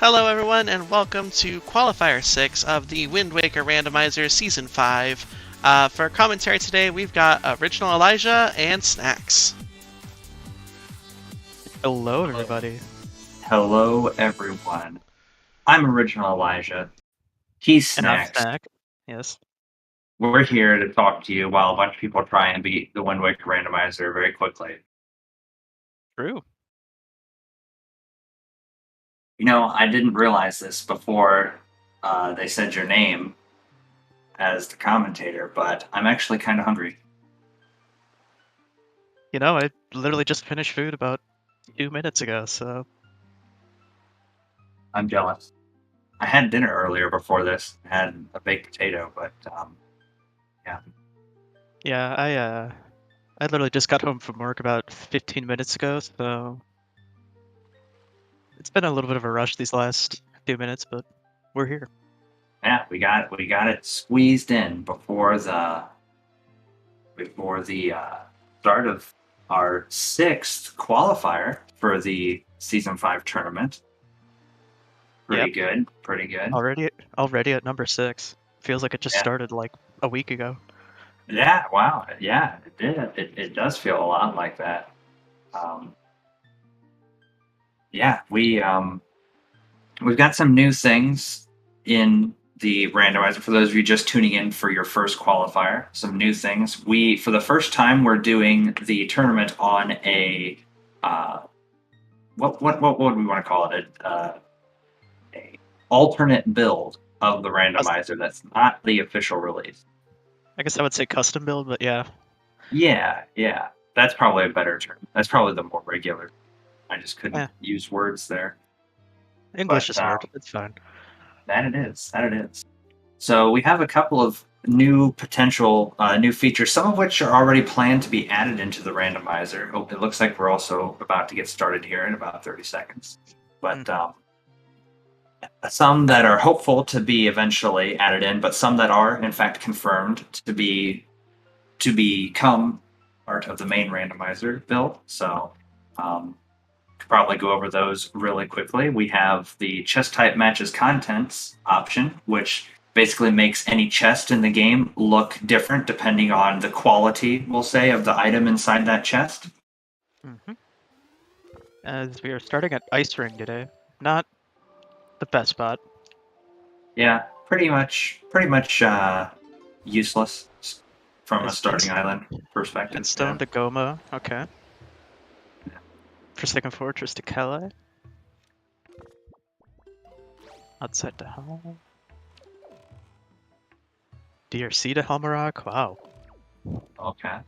Hello everyone and welcome to Qualifier 6 of the Wind Waker Randomizer Season 5. For commentary today we've got Original Elijah and Snacks. Hello, everybody. Hello, everyone. I'm Original Elijah. He's And I'm Snacks. Snack. Yes. We're here to talk to you while a bunch of people try and beat the Wind Waker Randomizer very quickly. True. You know, I didn't realize this before they said your name as the commentator, but I'm actually kind of hungry. You know, I literally just finished food about 2 minutes ago, so... I'm jealous. I had dinner earlier before this. I had a baked potato, but yeah. Yeah, I literally just got home from work about 15 minutes ago, so... It's been a little bit of a rush these last few minutes, but we're here. Yeah, we got it squeezed in before the start of our 6th qualifier for the Season 5 tournament. Pretty good. Already at number 6. Feels like it just started like a week ago. Yeah, wow. Yeah, it did. It does feel a lot like that. Yeah, we've got some new things in the randomizer. For those of you just tuning in for your first qualifier, some new things. For the first time, we're doing the tournament on a what would we want to call it? A alternate build of the randomizer that's not the official release. I guess I would say custom build, but yeah. Yeah. That's probably a better term. That's probably the more regular. I just couldn't use words there. English is hard. It's fine. That it is. So we have a couple of new potential new features, some of which are already planned to be added into the randomizer. Oh, it looks like we're also about to get started here in about 30 seconds. But some that are hopeful to be eventually added in, but some that are in fact confirmed to become part of the main randomizer build. So could probably go over those really quickly. We have the chest type matches contents option, which basically makes any chest in the game look different depending on the quality, we'll say, of the item inside that chest. As we are starting at Ice Ring today. Not the best spot. Yeah, pretty much useless from a starting island perspective. And Stone to Goma, okay. Forsaken Fortress to Calais. Outside to Helm. DRC to Helmarock, wow. Okay.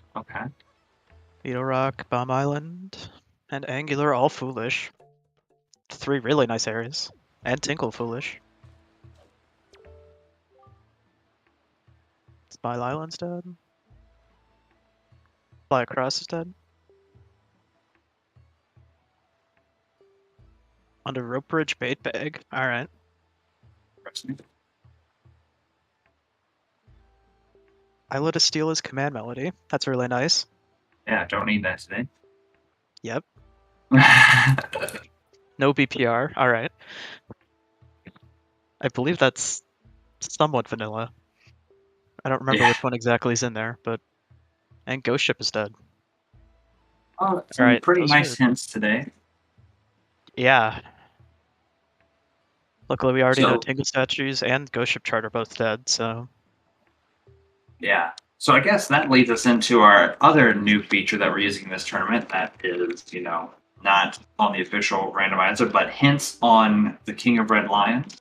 Beetle Rock, Bomb Island, and Angular all foolish. 3 really nice areas. And Tinkle foolish. Smile Island's dead. Fly Across is dead. Under Rope Bridge Bait Bag, alright. Islet of Steel is Command Melody, that's really nice. Yeah, don't need that today. Yep. No BPR, alright. I believe that's somewhat vanilla. I don't remember which one exactly is in there, but... And Ghost Ship is dead. Oh, some pretty nice hints today. Yeah. Luckily we already know Tingle Statues and Ghost Ship Chart are both dead, so... Yeah. So I guess that leads us into our other new feature that we're using in this tournament that is, not on the official randomizer, but hints on the King of Red Lions.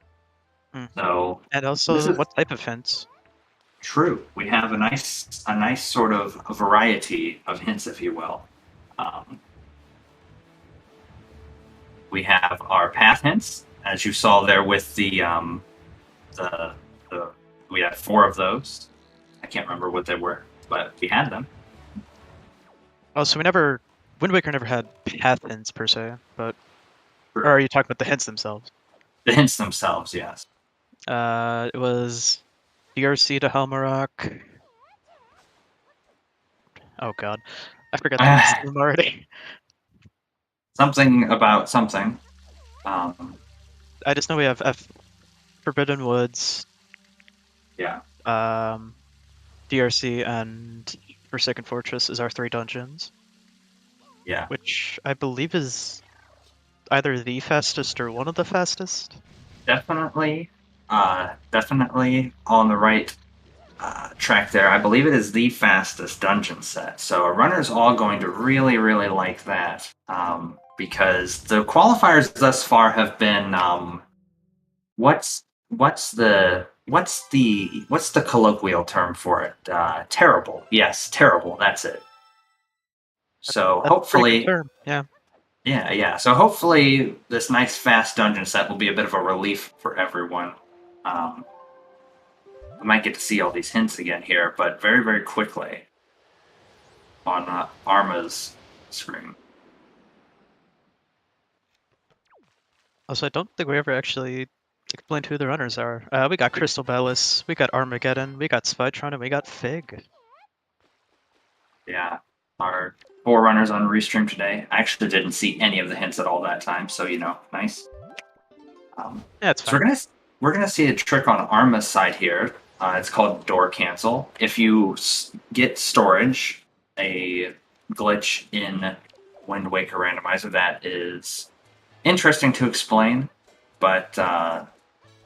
So, and also, what type of hints? True. We have a nice sort of a variety of hints, if you will. We have our path hints, as you saw there with the we had 4 of those. I can't remember what they were, but we had them. Oh, so Wind Waker never had path hints per se, but... Or are you talking about the hints themselves? The hints themselves, yes. It was DRC to Helmarock. Oh god, I forgot the rest of them already. Something about something. I just know we have Forbidden Woods, Yeah. DRC, and Forsaken Fortress is our 3 dungeons. Yeah. Which I believe is either the fastest or one of the fastest. Definitely on the right track there. I believe it is the fastest dungeon set. So a runner's all going to really, really like that. Because the qualifiers thus far have been what's the colloquial term for it? Terrible. Yes, terrible. That's it. So That's a pretty good hopefully, term. Yeah. yeah. So hopefully, this nice fast dungeon set will be a bit of a relief for everyone. I might get to see all these hints again here, but very, very quickly on Arma's screen. Also, I don't think we ever actually explained who the runners are. We got Crystal Bellis, we got Armageddon, we got Spytron, and we got Fig. Yeah, our 4 runners on Restream today. I actually didn't see any of the hints at all that time, so nice. Yeah, it's So fine. we're gonna see a trick on Arma's side here. It's called door cancel. If you get storage, a glitch in Wind Waker Randomizer that is interesting to explain, but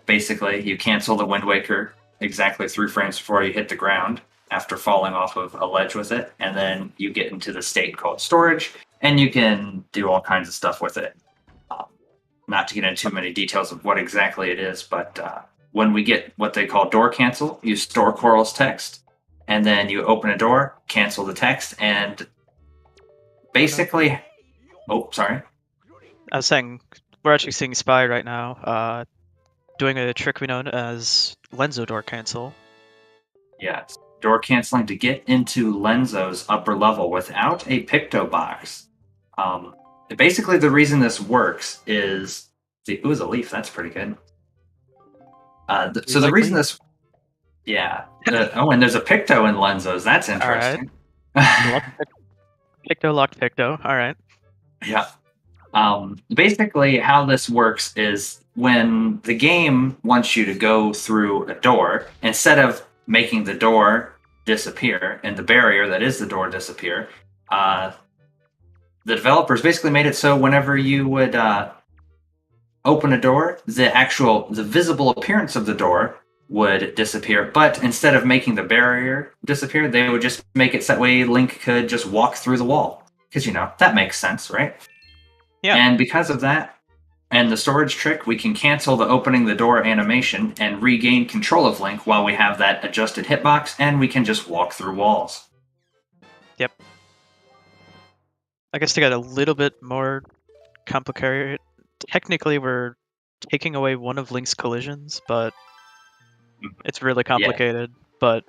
basically you cancel the Wind Waker exactly 3 frames before you hit the ground after falling off of a ledge with it, and then you get into the state called storage, and you can do all kinds of stuff with it. Not to get into too many details of what exactly it is, but when we get what they call door cancel, you store Coral's text, and then you open a door, cancel the text, and basically... Oh, sorry. I was saying, we're actually seeing Spy right now, doing a trick we know as Lenzo Door Cancel. Yes. Door canceling to get into Lenzo's upper level without a Picto box. Basically, the reason this works is... It was a leaf, that's pretty good. So the reason this... Yeah. And there's a Picto in Lenzo's, that's interesting. Picto locked Picto, alright. Yeah. Basically, how this works is when the game wants you to go through a door, instead of making the door disappear and the barrier that is the door disappear, the developers basically made it so whenever you would open a door, the visible appearance of the door would disappear, but instead of making the barrier disappear, they would just make it so that way Link could just walk through the wall. Because, that makes sense, right? Yeah. And because of that, and the storage trick, we can cancel the opening the door animation and regain control of Link while we have that adjusted hitbox, and we can just walk through walls. Yep. I guess to get a little bit more complicated, technically we're taking away one of Link's collisions, but it's really complicated. Yeah. But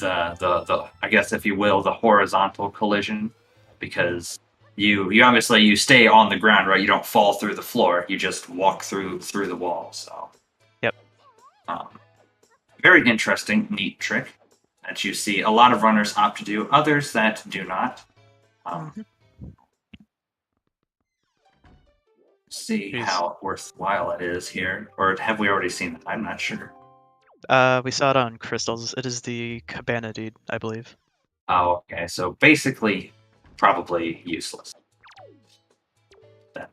the I guess, if you will, the horizontal collision, because you obviously you stay on the ground, right? You don't fall through the floor. You just walk through the wall. So, yep. Very interesting, neat trick that you see a lot of runners opt to do. Others that do not. See how worthwhile it is here, or have we already seen it? I'm not sure. We saw it on Crystals. It is the Cabana Deed, I believe. Oh, okay. So basically, probably useless.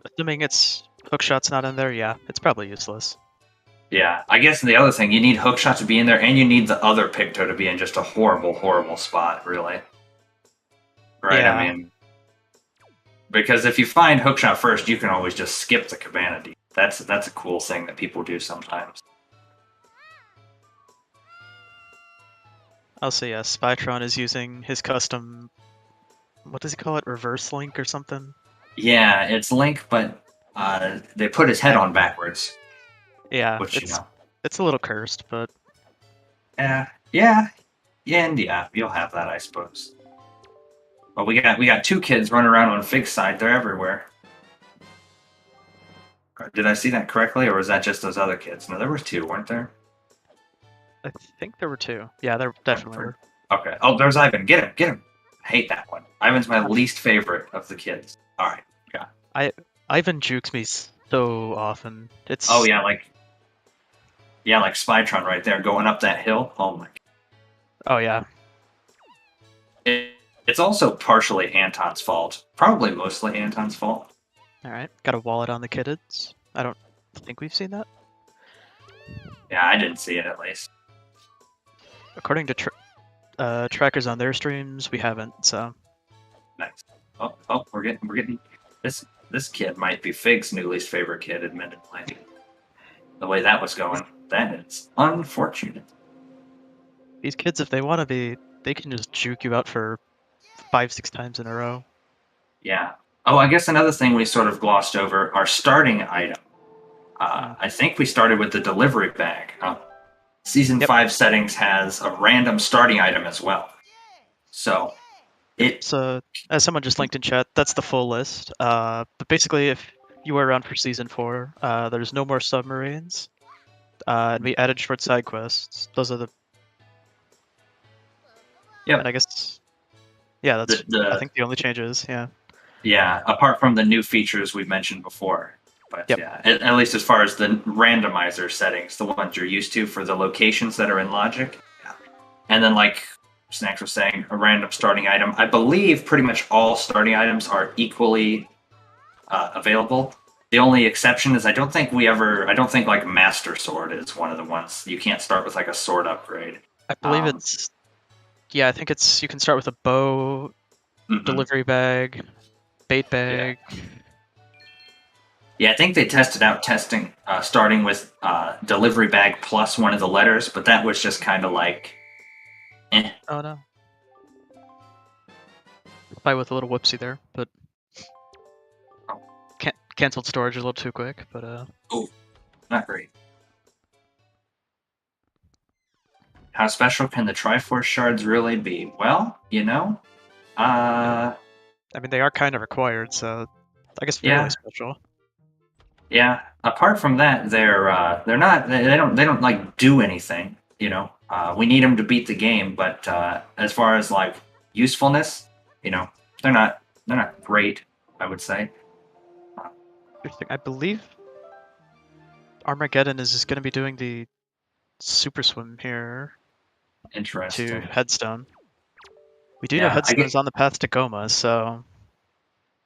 Assuming its hookshot's not in there, yeah, it's probably useless. Yeah, I guess the other thing, you need hookshot to be in there, and you need the other Picto to be in just a horrible, horrible spot, really. Right? Yeah. I mean, because if you find hookshot first, you can always just skip the Cabana Deed. That's a cool thing that people do sometimes. Also, yeah, Spytron is using his custom, what does he call it, reverse Link or something? Yeah, it's Link, but they put his head on backwards. Yeah, which, it's a little cursed, but... Yeah, and you'll have that, I suppose. But we got 2 kids running around on Fig's side. They're everywhere. Did I see that correctly, or was that just those other kids? No, there were 2, weren't there? I think there were 2. Yeah, there definitely were. Okay. Oh, there's Ivan. Get him. I hate that one. Ivan's my least favorite of the kids. All right. Yeah. Ivan jukes me so often. It's Oh yeah, like Spytron right there going up that hill. Oh my. Oh yeah. It's also partially Anton's fault. Probably mostly Anton's fault. All right, got a wallet on the kids. I don't think we've seen that. Yeah, I didn't see it at least. According to trackers on their streams, we haven't. So Nice. Oh, we're getting this kid might be Fig's new least favorite kid, admittedly. The way that was going, that is unfortunate. these kids, if they want to be, they can just juke you out for 5-6 times in a row. Yeah. Oh, I guess another thing we sort of glossed over, our starting item. I think we started with the delivery bag. Season 5 settings has a random starting item as well. So So, as someone just linked in chat, that's the full list. But basically, if you were around for Season 4, there's no more submarines. And we added short side quests. Those are the... Yeah. And I guess... Yeah, that's I think the only changes, yeah. Yeah, apart from the new features we've mentioned before. But yeah, at least as far as the randomizer settings, the ones you're used to for the locations that are in Logic. Yeah. And then, like Snacks was saying, a random starting item. I believe pretty much all starting items are equally available. The only exception is I don't think like Master Sword is one of the ones. You can't start with like a sword upgrade. I believe it's... Yeah, I think it's... You can start with a bow, delivery bag, bait bag... Yeah, I think they tested out starting with delivery bag plus one of the letters, but that was just kind of like, eh. Oh no. Probably with a little whoopsie there, but canceled storage a little too quick, but Oh, not great. How special can the Triforce shards really be? Well, I mean they are kind of required, so I guess fairly special. Yeah. Apart from that, they're not. They don't like do anything. We need them to beat the game, but as far as like usefulness, they're not great. I would say. Interesting. I believe Armageddon is just going to be doing the super swim here. Interesting. To Headstone. We do know Headstone is on the path to Goma, so.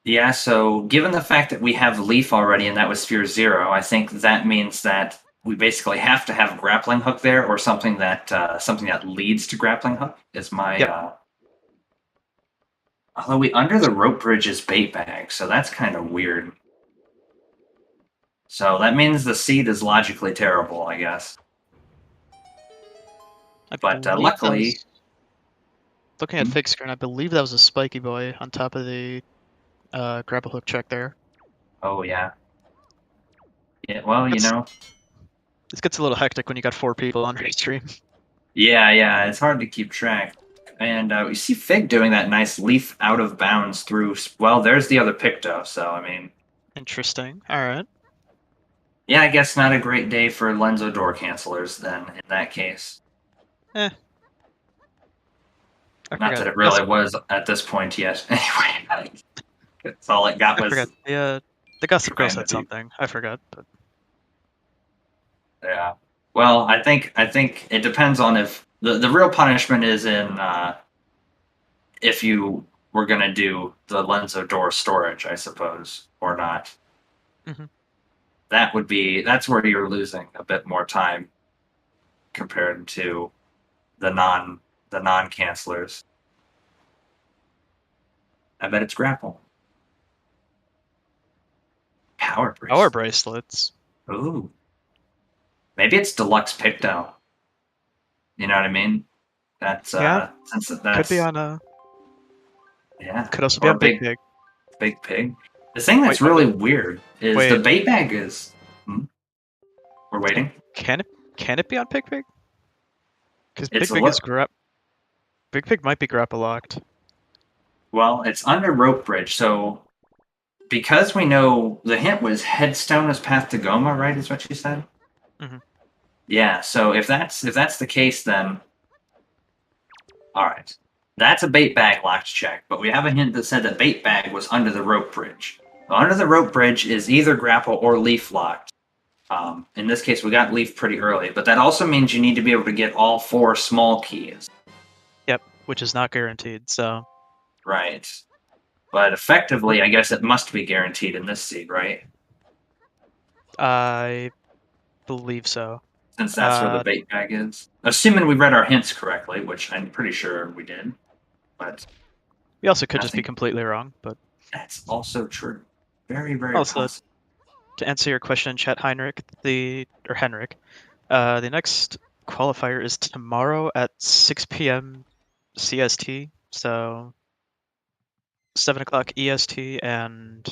Yeah, so given the fact that we have Leaf already and that was Sphere 0, I think that means that we basically have to have a grappling hook there or something that leads to grappling hook is my although we under the rope bridge is bait bag, so that's kind of weird. So that means the seed is logically terrible, I guess. But luckily looking at Fig screen, I believe that was a spiky boy on top of the grapple hook check there. Oh yeah. Yeah, well, this gets a little hectic when you got 4 people on your stream. Yeah, it's hard to keep track. And we see Fig doing that nice leaf out of bounds through. Well, there's the other Picto, so I mean. Interesting. All right. Yeah, I guess not a great day for Lenzo door cancelers then. In that case. Not that it really was at this point yet. Anyway, that's all it got was. I forgot. The Gossip Girl said something. I forgot. But... Yeah. Well, I think it depends on if the real punishment is in if you were gonna do the Lenzo door storage, I suppose, or not. Mm-hmm. That's where you're losing a bit more time compared to the non-cancelers. I bet it's grapple. Power bracelets. Ooh. Maybe it's deluxe Picto. You know what I mean? That's since that's could be on a. Yeah. Could also be a Big Pig. Big Pig. The thing that's really weird is the bait bag is. We're waiting. Can it be on Big Pig? Because Big Pig is Big Pig might be grapple locked. Well, it's under rope bridge, so because we know the hint was Headstone is path to Goma, right? Is what you said. Mm-hmm. Yeah. So if that's the case, then all right, that's a bait bag locked check. But we have a hint that said that bait bag was under the rope bridge. Under the rope bridge is either grapple or leaf locked. In this case, we got leaf pretty early, but that also means you need to be able to get all 4 small keys. Yep, which is not guaranteed. So Right. But effectively, I guess it must be guaranteed in this seed, right? I believe so. Since that's where the bait bag is. Assuming we read our hints correctly, which I'm pretty sure we did. But We also could just be completely wrong, but that's also true. Very, very also, possible. to answer your question in chat, Henrik, the next qualifier is tomorrow at 6 p.m. CST, so 7 o'clock EST, and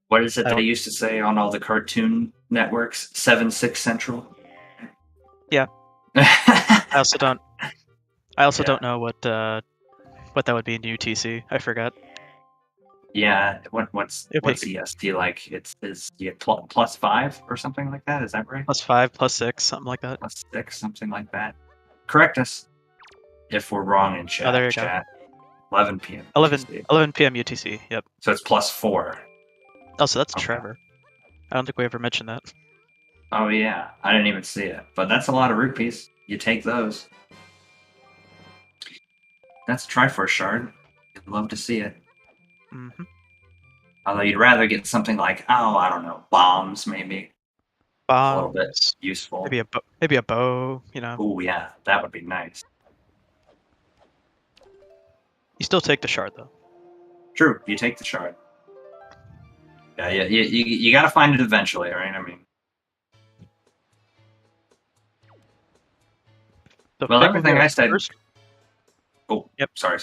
What is it they used to say on all the cartoon networks? 7/6 Central. Yeah. I also don't know what that would be in UTC. I forgot. Yeah, what's EST like? It's +5 or something like that. Is that right? +5, +6, something like that. +6, something like that. Correct us if we're wrong in chat. Oh, there you go. 11 p.m. 11 p.m. UTC. Yep. So it's +4. Oh, so that's Trevor. I don't think we ever mentioned that. Oh yeah, I didn't even see it, but that's a lot of rupees. You take those. That's a Triforce shard. You'd love to see it. Mm-hmm. Although you'd rather get something like, oh, I don't know, bombs maybe. Bombs. A little bit useful. Maybe a bow, you know. Oh yeah, that would be nice. You still take the shard though. True, you take the shard. Yeah, you gotta find it eventually, right? I mean, well, everything I said. First... Oh, yep. Sorry.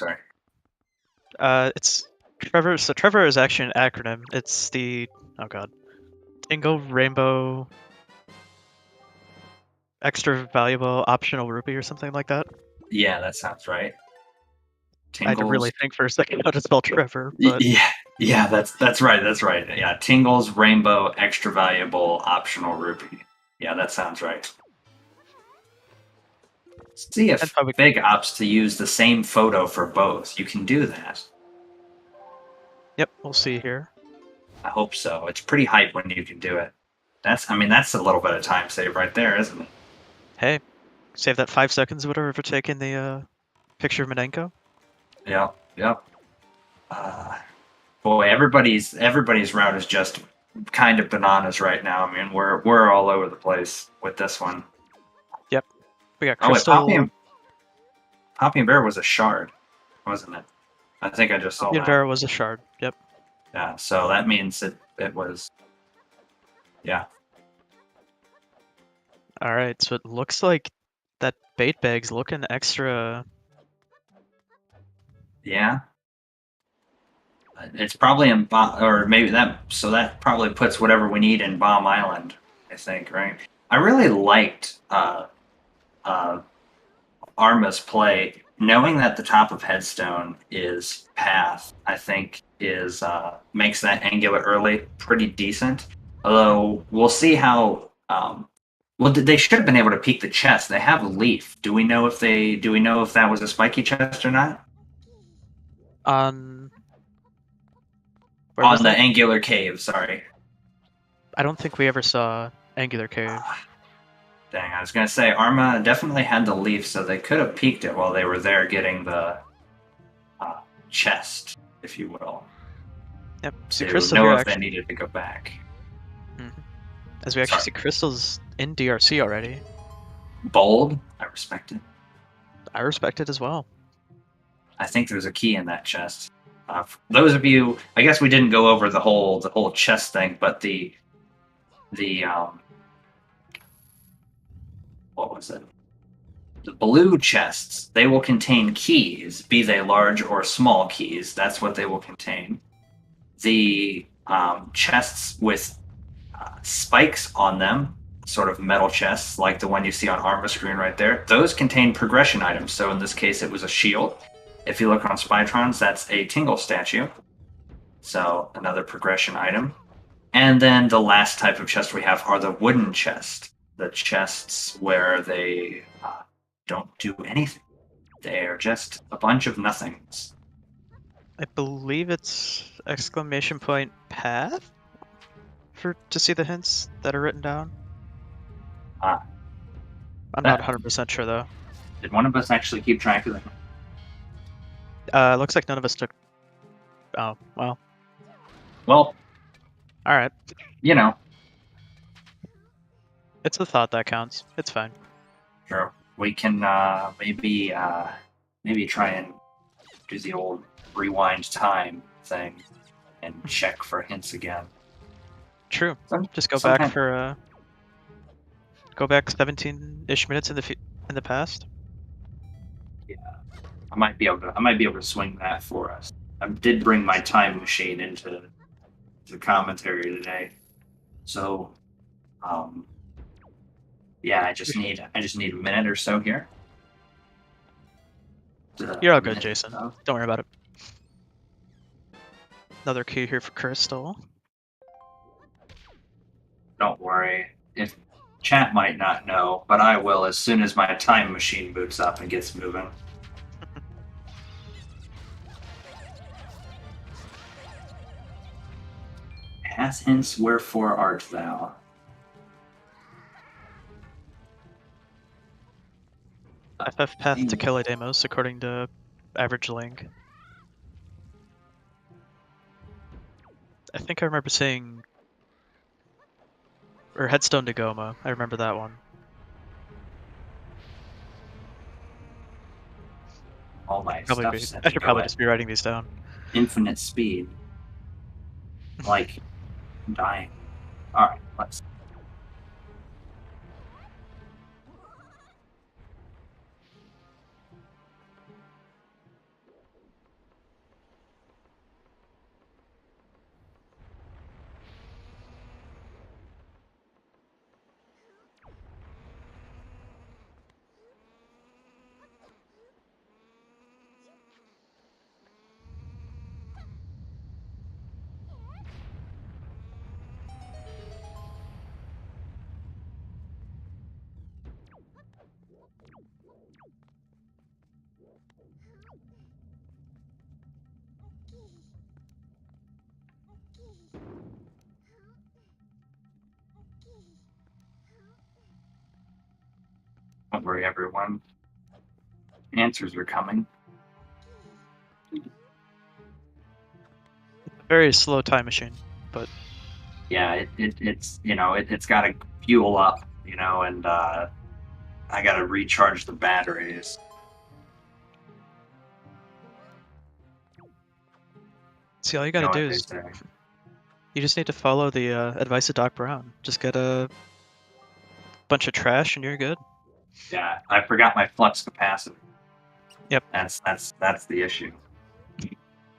It's Trevor. So Trevor is actually an acronym. It's the Tingle Rainbow Extra Valuable Optional Rupee or something like that. Yeah, that sounds right. Tingles. I had to really think for a second how to spell Trevor. But... Yeah, that's right. Yeah, Tingles Rainbow Extra Valuable Optional Rupee. Yeah, that sounds right. See if Big opts to use the same photo for both. You can do that. Yep, we'll see here. I hope so. It's pretty hype when you can do it. That's a little bit of time save right there, isn't it? Hey, save that 5 seconds or whatever for taking the picture of Menenko. Yep. Boy, everybody's route is just kind of bananas right now. I mean, we're all over the place with this one. Yep. We got Crystal. Oh, wait, Poppy and Bear was a shard, wasn't it? I think I just saw Poppy and Bear was a shard. Yep. Yeah, so that means it was. Yeah. All right, so it looks like that bait bag's looking extra. Yeah. It's probably in or maybe that. So that probably puts whatever we need in Bomb Island. I think, right? I really liked Arma's play, knowing that the top of Headstone is Path. I think is makes that angular early pretty decent. Although we'll see how. Well, they should have been able to peek the chest. They have a leaf. Do we know if that was a spiky chest or not? On the Angular Cave, sorry. I don't think we ever saw Angular Cave. Dang, I was going to say, Arma definitely had the leaf, so they could have peeked it while they were there getting the chest, if you will. Yep. See, Crystal know if they needed to go back. Mm-hmm. As we actually see Crystal's in DRC already. Bold. I respect it. I respect it as well. I think there's a key in that chest. For those of you, I guess we didn't go over the whole chest thing, but the what was it? The blue chests, they will contain keys, be they large or small keys. That's what they will contain. The chests with spikes on them, sort of metal chests, like the one you see on Arma screen right there, those contain progression items. So in this case, it was a shield. If you look on Spytrons, that's a Tingle statue. So another progression item. And then the last type of chest we have are the wooden chests. The chests where they don't do anything. They are just a bunch of nothings. I believe it's exclamation point path to see the hints that are written down. Ah. I'm not 100% sure though. Did one of us actually keep track of that? Looks like none of us took. Oh well. Well, All right. you know, It's the thought that counts. It's fine. sure. We can maybe try and do the old rewind time thing and check for hints again. True. Just go Sometime- back for go back 17-ish minutes in the past. Yeah, I might be able to swing that for us. I did bring my time machine into the commentary today, so yeah, I just need a minute or so here. You're all good, Jason. Don't worry about it. Another key here for Crystal. Don't worry. If chat might not know, but I will as soon as my time machine boots up and gets moving. Has hints, wherefore art thou? FF path to Kelidamos, according to Average Link. I think I remember saying... Or Headstone to Goma. I remember that one. All my I stuff. should probably just be writing these down. Infinite speed. Like, I'm dying. Alright, let's... Don't worry, everyone. Answers are coming. Very slow time machine, but... Yeah, it's it's got to fuel up, and I got to recharge the batteries. See, all you gotta do is... You just need to follow the advice of Doc Brown. Just get a bunch of trash and you're good. Yeah, I forgot my flux capacitor. Yep. That's the issue.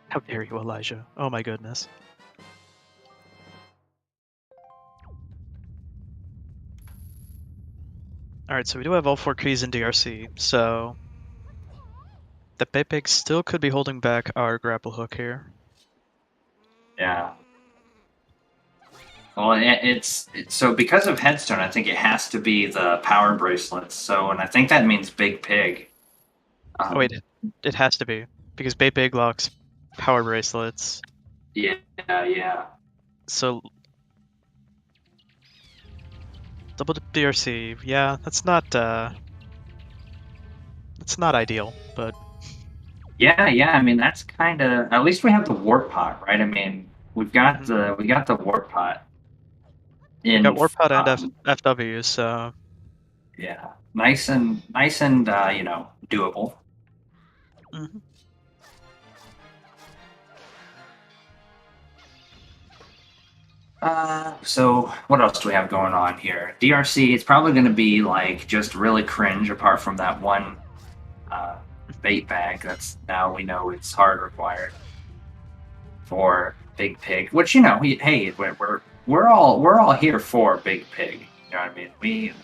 How dare you, Elijah? Oh my goodness. Alright, so we do have all 4 keys in DRC, so... The Bepig still could be holding back our grapple hook here. Yeah. Well, it's so because of Headstone, I think it has to be the power bracelets. So, and I think that means Big Pig. Oh wait, it has to be, because Bepig locks power bracelets. Yeah. So... Double DRC, yeah, that's not ideal, but... Yeah, I mean, that's kind of... At least we have the Warp Pot, right? I mean, we got the Warp Pot. We got Warp Pot and FW, so... Yeah, nice and doable. Mm-hmm. So what else do we have going on here? DRC, it's probably going to be like just really cringe apart from that one bait bag. That's now we know it's hard required for Big Pig, which hey, we're all here for Big Pig. You know what I mean?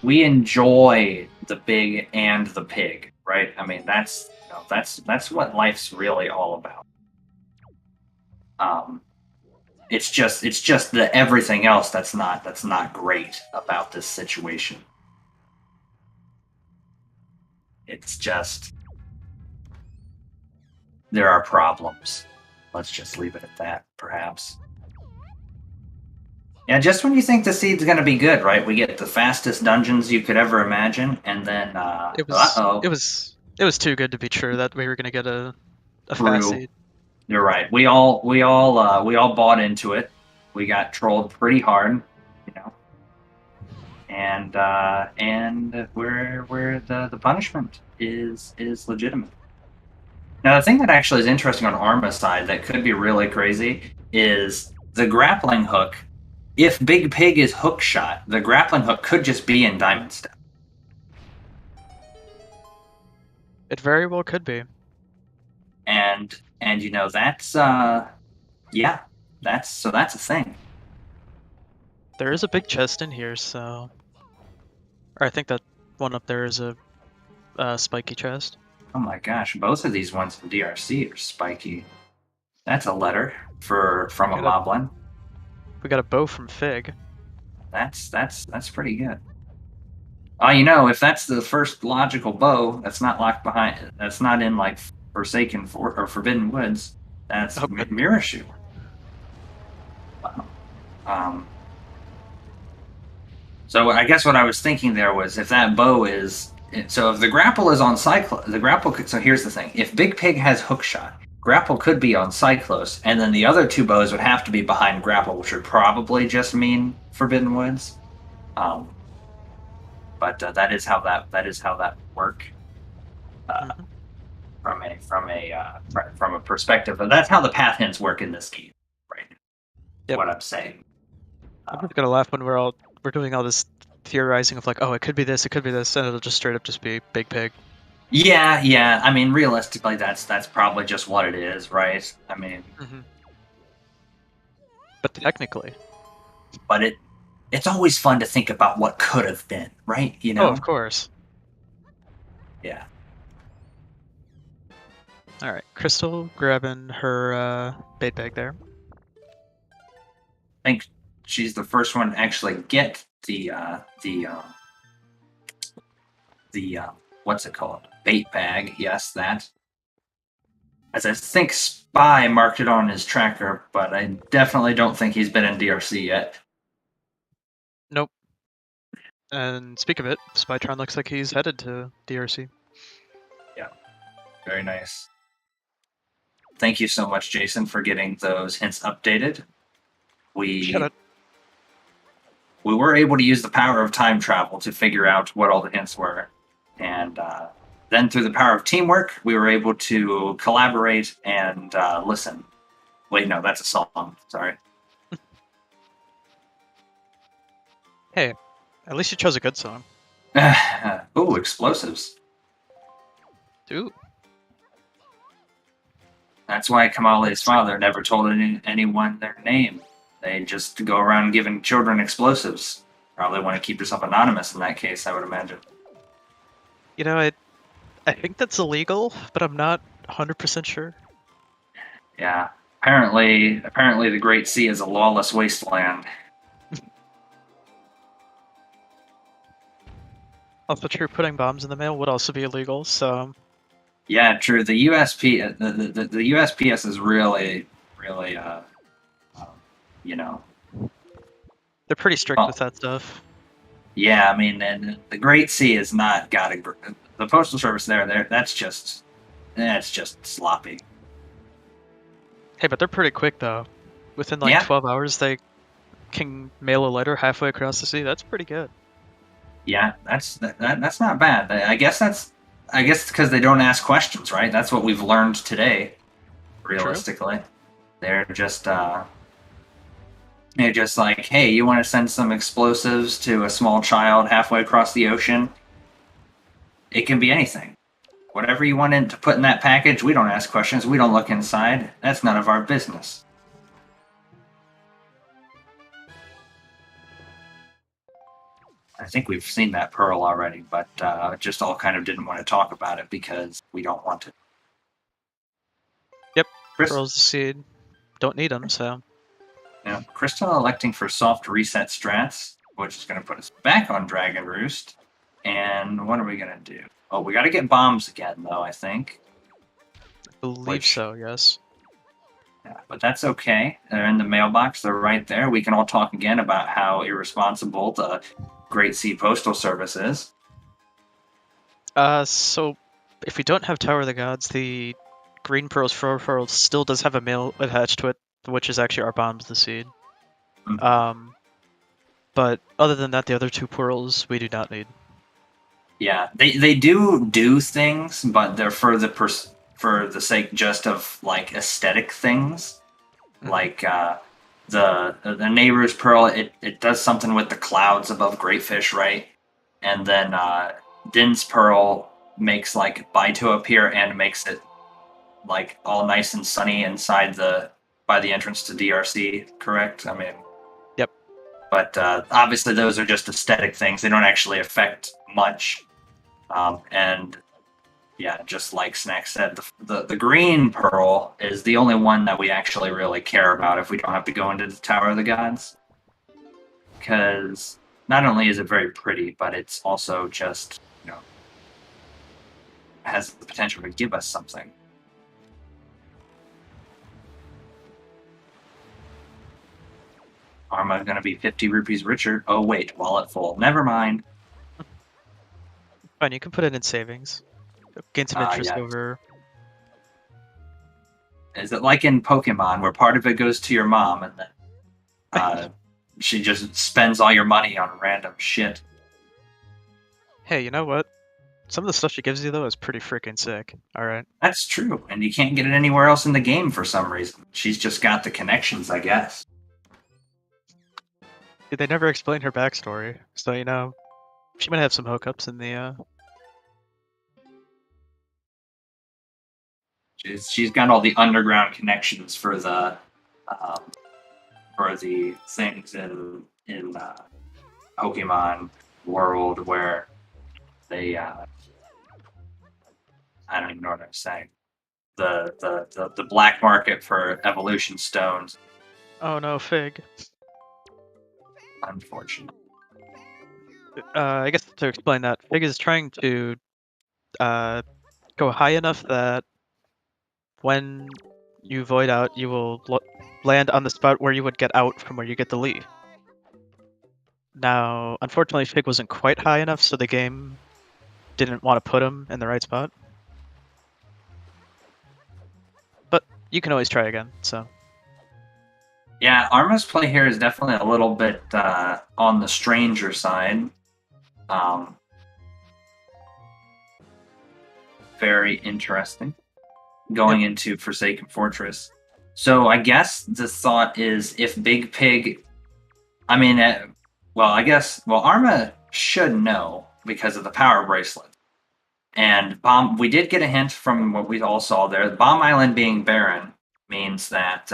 We enjoy the big and the pig, right? I mean that's what life's really all about. It's just the everything else that's not great about this situation. It's just there are problems. Let's just leave it at that, perhaps. Yeah, just when you think the seed's going to be good, right? We get the fastest dungeons you could ever imagine, and then, It uh-oh, was too good to be true that we were gonna get a fast true. seed. You're right. We all bought into it. We got trolled pretty hard, you know. And where the punishment is legitimate. Now, the thing that actually is interesting on Arma's side that could be really crazy is the grappling hook. If Big Pig is hook shot, the grappling hook could just be in Diamond Step. It very well could be. And that's yeah, that's a thing. There is a big chest in here, so. Or I think that one up there is a spiky chest. Oh my gosh, both of these ones in DRC are spiky. That's a letter from a moblin. We got a bow from Fig. That's pretty good. If that's the first logical bow, that's not locked behind. That's not in like Forsaken or Forbidden Woods. That's Mirashu. Wow. So I guess what I was thinking there was if that bow is so if the grapple is on Cyclo, the grapple. So here's the thing: if Big Pig has hook shot, grapple could be on Cyclos, and then the other two bows would have to be behind grapple, which would probably just mean Forbidden Woods. But that is how that would work. From a perspective, but that's how the path hints work in this game, right? Yep. What I'm saying. I'm just gonna laugh when we're doing all this theorizing of like, oh, it could be this, and it'll just straight up just be Big Pig. Yeah. I mean, realistically, that's probably just what it is, right? I mean, but technically, it's always fun to think about what could have been, right? Oh, of course. Yeah. All right, Crystal grabbing her bait bag there. I think she's the first one to actually get the what's it called? Bait bag. Yes, that. As I think Spy marked it on his tracker, but I definitely don't think he's been in DRC yet. Nope. And speak of it, Spytron looks like he's headed to DRC. Yeah, very nice. Thank you so much, Jason, for getting those hints updated. We were able to use the power of time travel to figure out what all the hints were. And then through the power of teamwork, we were able to collaborate and listen. Wait, no, that's a song. Sorry. Hey, at least you chose a good song. Ooh, explosives. Dude. That's why Kamale's father never told anyone their name. They just go around giving children explosives. Probably want to keep yourself anonymous in that case, I would imagine. You know, I think that's illegal, but I'm not 100% sure. Yeah. Apparently the Great Sea is a lawless wasteland. Also true, putting bombs in the mail would also be illegal, so... Yeah, true. The USP, the USPS is really, They're pretty strict with that stuff. Yeah, I mean, and the Great Sea has not got the Postal Service there. That's just sloppy. Hey, but they're pretty quick though. Within 12 hours, they can mail a letter halfway across the sea. That's pretty good. Yeah, that's not bad. I guess it's because they don't ask questions, right? That's what we've learned today. Realistically, True. They're just like, hey, you want to send some explosives to a small child halfway across the ocean? It can be anything. Whatever you want to put in that package, we don't ask questions. We don't look inside. That's none of our business. I think we've seen that pearl already, but just all kind of didn't want to talk about it because we don't want to. Yep, pearl's the seed. Don't need them, so... Now, Crystal electing for soft reset strats, which is going to put us back on Dragon Roost. And what are we going to do? Oh, we got to get bombs again, though, I think. believe Which- so, yes. Yeah, but that's okay. They're in the mailbox. They're right there. We can all talk again about how irresponsible the Great Sea Postal Service is. So if we don't have Tower of the Gods, the Green Pearls, Fur Pearls still does have a mail attached to it, which is actually our bombs, the seed. Mhm. But other than that, the other 2 pearls we do not need. Yeah, they do things, but they're for the sake just of like aesthetic things. Mhm. Like the neighbor's pearl, it does something with the clouds above Greatfish, right? And then Din's pearl makes like Baito appear and makes it like all nice and sunny inside by the entrance to DRC. Correct? I mean, Yep. but obviously those are just aesthetic things. They don't actually affect much. And yeah, just like Snack said, the green pearl is the only one that we actually really care about if we don't have to go into the Tower of the Gods. Because not only is it very pretty, but it's also just, has the potential to give us something. Arma gonna be 50 rupees richer. Oh wait, wallet full. Never mind. Fine, you can put it in savings. Gain some interest Yeah. over. Is it like in Pokemon where part of it goes to your mom and then she just spends all your money on random shit? Hey, you know what? Some of the stuff she gives you, though, is pretty freaking sick. Alright. That's true, and you can't get it anywhere else in the game for some reason. She's just got the connections, I guess. They never explain her backstory, so, she might have some hookups in the, She's got all the underground connections for the things in Pokemon world where they I don't even know what I'm saying. The black market for evolution stones. Oh no, Fig. Unfortunate. I guess to explain that, Fig is trying to go high enough that when you void out, you will land on the spot where you would get out from where you get the lead. Now, unfortunately, Fig wasn't quite high enough, so the game didn't want to put him in the right spot. But you can always try again, so. Yeah, Arma's play here is definitely a little bit on the stranger side. Very interesting. Going into Forsaken Fortress. So I guess the thought is if Big Pig... I mean, Arma should know because of the power bracelet. And we did get a hint from what we all saw there. Bomb Island being barren means that,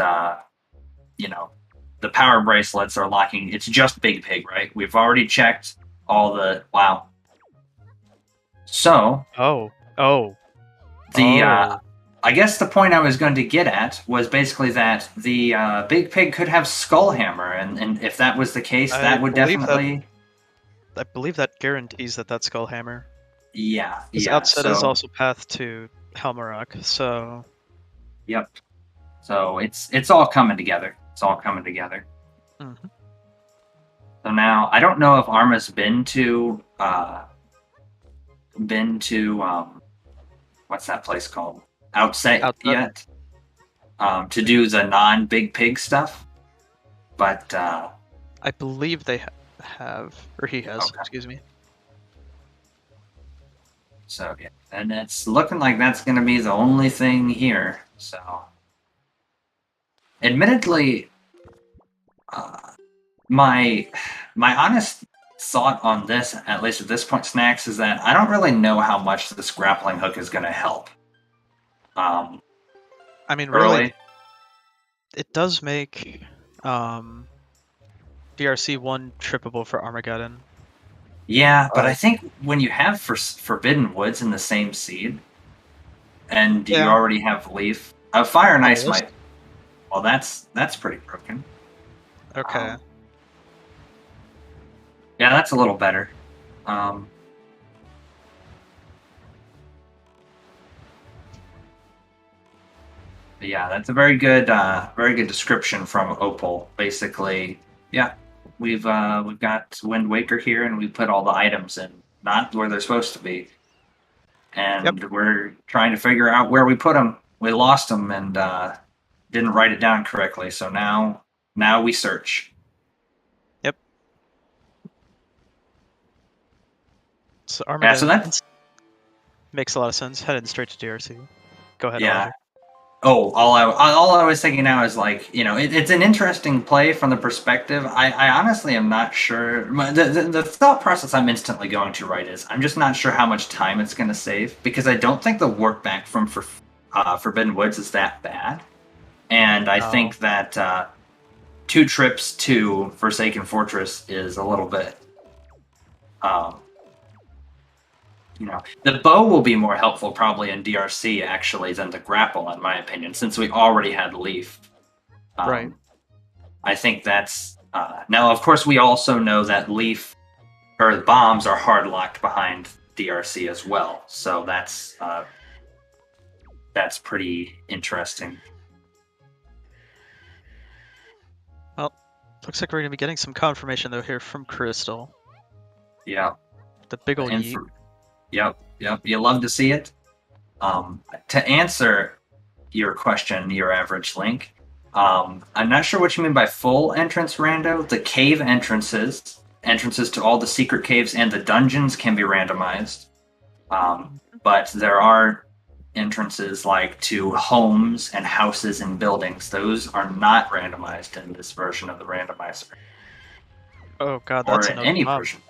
the power bracelets are locking. It's just Big Pig, right? We've already checked all the... Wow. So... I guess the point I was going to get at was basically that the Big Pig could have Skullhammer, and if that was the case, that would definitely... I believe that guarantees that that's Skullhammer. Yeah, His outset is also path to Helmarok, so... Yep. So it's all coming together. It's all coming together. Mm-hmm. So now, I don't know if Arma's been to what's that place called? Outset yet? To do the non-Big Pig stuff. But I believe they have, or he has, okay. Excuse me. So yeah, and it's looking like that's going to be the only thing here. So, admittedly, my honest thought on this, at least at this point, Snacks, is that I don't really know how much this grappling hook is going to help. I mean, early. really, it does make DRC 1 trippable for Armageddon. Yeah, but I think when you have Forbidden Woods in the same seed, and you already have Leaf, Fire and Ice might... Well, that's pretty broken. Okay. Yeah, that's a little better. Yeah, that's a very good description from Opal. Basically, yeah, we've got Wind Waker here, and we put all the items in not where they're supposed to be, Yep. and we're trying to figure out where we put them. We lost them and didn't write it down correctly, so now we search. Yep. So Yeah, so Armageddon that's makes a lot of sense. Headed straight to DRC. Go ahead, yeah. Elijah. Oh, all I was thinking now is like, it's an interesting play from the perspective. I honestly am not sure. The thought process I'm instantly going to write is I'm just not sure how much time it's going to save because I don't think the work back from Forbidden Woods is that bad, and I No. think that 2 trips to Forsaken Fortress is a little bit. Um, the bow will be more helpful probably in DRC actually than the grapple, in my opinion, since we already had Leaf. Right. I think that's now. Of course, we also know that Leaf or the bombs are hard locked behind DRC as well, so that's pretty interesting. Well, looks like we're gonna be getting some confirmation though here from Crystal. Yeah, The big ol' and yeet. yep. You love to see it. To answer your question, your average link. I'm not sure what you mean by full entrance rando. The cave entrances to all the secret caves and the dungeons can be randomized. But there are entrances like to homes and houses and buildings. Those are not randomized in this version of the randomizer, Oh god, or that's in another any mob. version.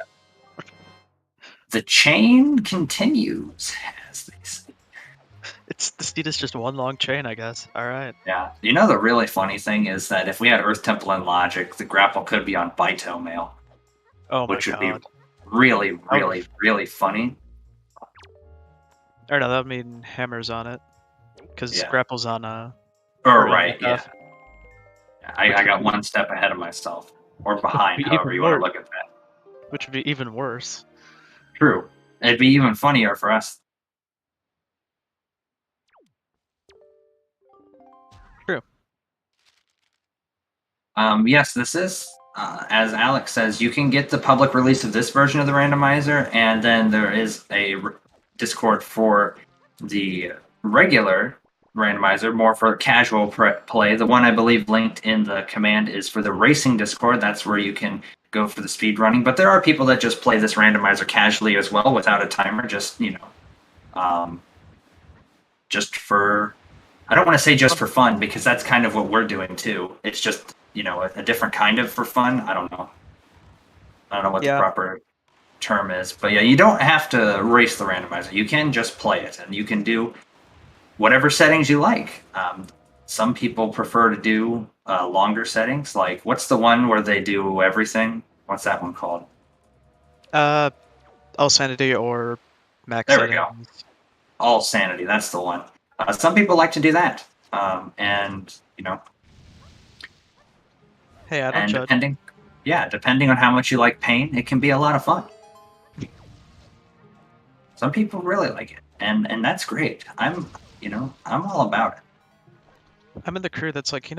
The chain continues, as they say. The steed is just one long chain, I guess. Alright. Yeah. The really funny thing is that if we had Earth Temple and Logic, the grapple could be on Baito Mail, Oh my which would be god. really, Oh. really, really funny. Or no, that would mean hammers on it. Because Yeah. grapple's on Oh, Orion right. Yeah. stuff. I got one step ahead of myself, or behind, Be however even you want to worse. look at that. Which would be even worse. True. It'd be even funnier for us. True. Yes, this is, as Alex says, you can get the public release of this version of the randomizer, and then there is a Discord for the regular randomizer, more for casual play. The one I believe linked in the command is for the racing Discord. That's where you can go for the speed running. But there are people that just play this randomizer casually as well without a timer, just for. I don't want to say just for fun because that's kind of what we're doing too. It's just a different kind of for fun. I don't know what the proper term is, but yeah, you don't have to race the randomizer. You can just play it, and you can do whatever settings you like. Some people prefer to do longer settings. Like, what's the one where they do everything? What's that one called? All sanity or max There we settings. go. All sanity. That's the one. Some people like to do that, and Hey, I don't judge. depending on how much you like pain, it can be a lot of fun. Some people really like it, and that's great. I'm all about it. I'm in the crew that's like,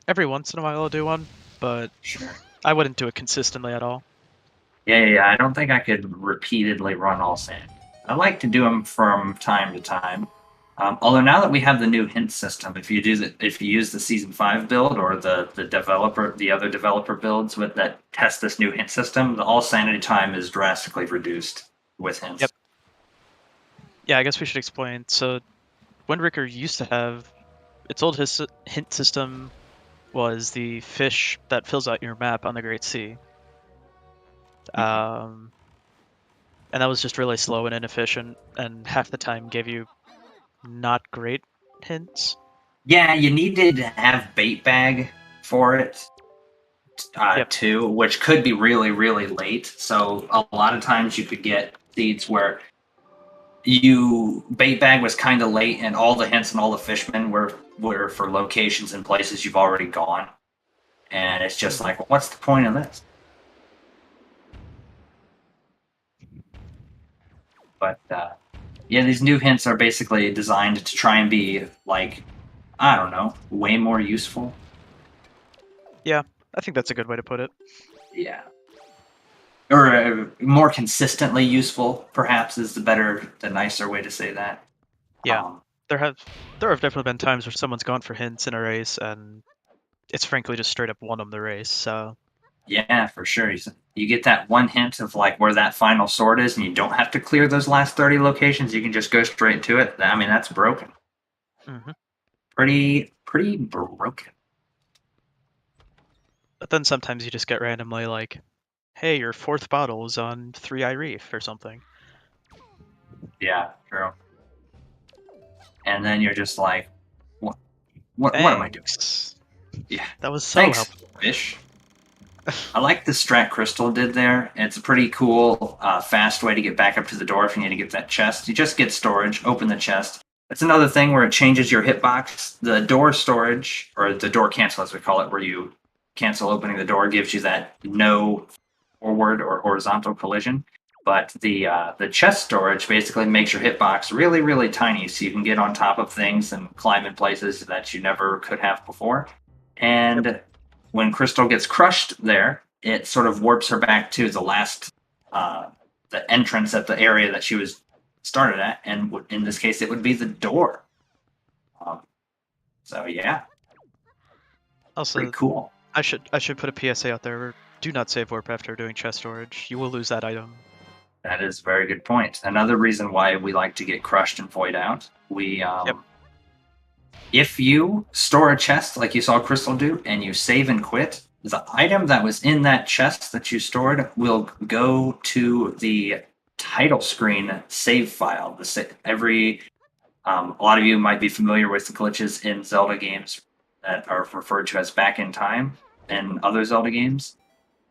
every once in a while I'll do one, but Sure. I wouldn't do it consistently at all. Yeah. I don't think I could repeatedly run all sand. I like to do them from time to time. Although now that we have the new hint system, if you use the season 5 build or the other developer builds that test this new hint system, the all sanity time is drastically reduced with hints. Yep. Yeah, I guess we should explain. So, Windbreaker used to have its old hint system was the fish that fills out your map on the Great Sea. And that was just really slow and inefficient, and half the time gave you not great hints. Yeah, you needed to have bait bag for it too, which could be really, really late. So a lot of times you could get seeds where bait bag was kind of late, and all the hints and all the fishmen were for locations and places you've already gone, and it's just like, well, what's the point of this? But yeah, these new hints are basically designed to try and be like I don't know, way more useful. Yeah, I think that's a good way to put it. Yeah. Or more consistently useful, perhaps, is the nicer way to say that. Yeah. Um, There have definitely been times where someone's gone for hints in a race and it's frankly just straight up won them the race. So yeah, for sure. You get that one hint of like where that final sword is, and you don't have to clear those last 30 locations. You can just go straight to it. I mean, that's broken. hmm Pretty broken. But then sometimes you just get randomly like, hey, your fourth bottle is on 3i Reef or something. Yeah, true. And then you're just like, what am I doing? Thanks. Yeah. That was so Thanks, helpful. fish. I like the strat crystal did there. It's a pretty cool, fast way to get back up to the door if you need to get that chest. You just get storage, open the chest. That's another thing where it changes your hitbox. The door storage, or the door cancel as we call it, where you cancel opening the door, gives you that no forward or horizontal collision. But the chest storage basically makes your hitbox really, really tiny, so you can get on top of things and climb in places that you never could have before. And when Crystal gets crushed there, it sort of warps her back to the last, the entrance at the area that she was started at, and in this case, it would be the door. Um, so yeah, Also, pretty cool. I should put a PSA out there. Do not save warp after doing chest storage. You will lose that item. That is a very good point. Another reason why we like to get crushed and void out. Yep. If you store a chest like you saw Crystal do, and you save and quit, the item that was in that chest that you stored will go to the title screen save file. A lot of you might be familiar with the glitches in Zelda games that are referred to as back in time and other Zelda games.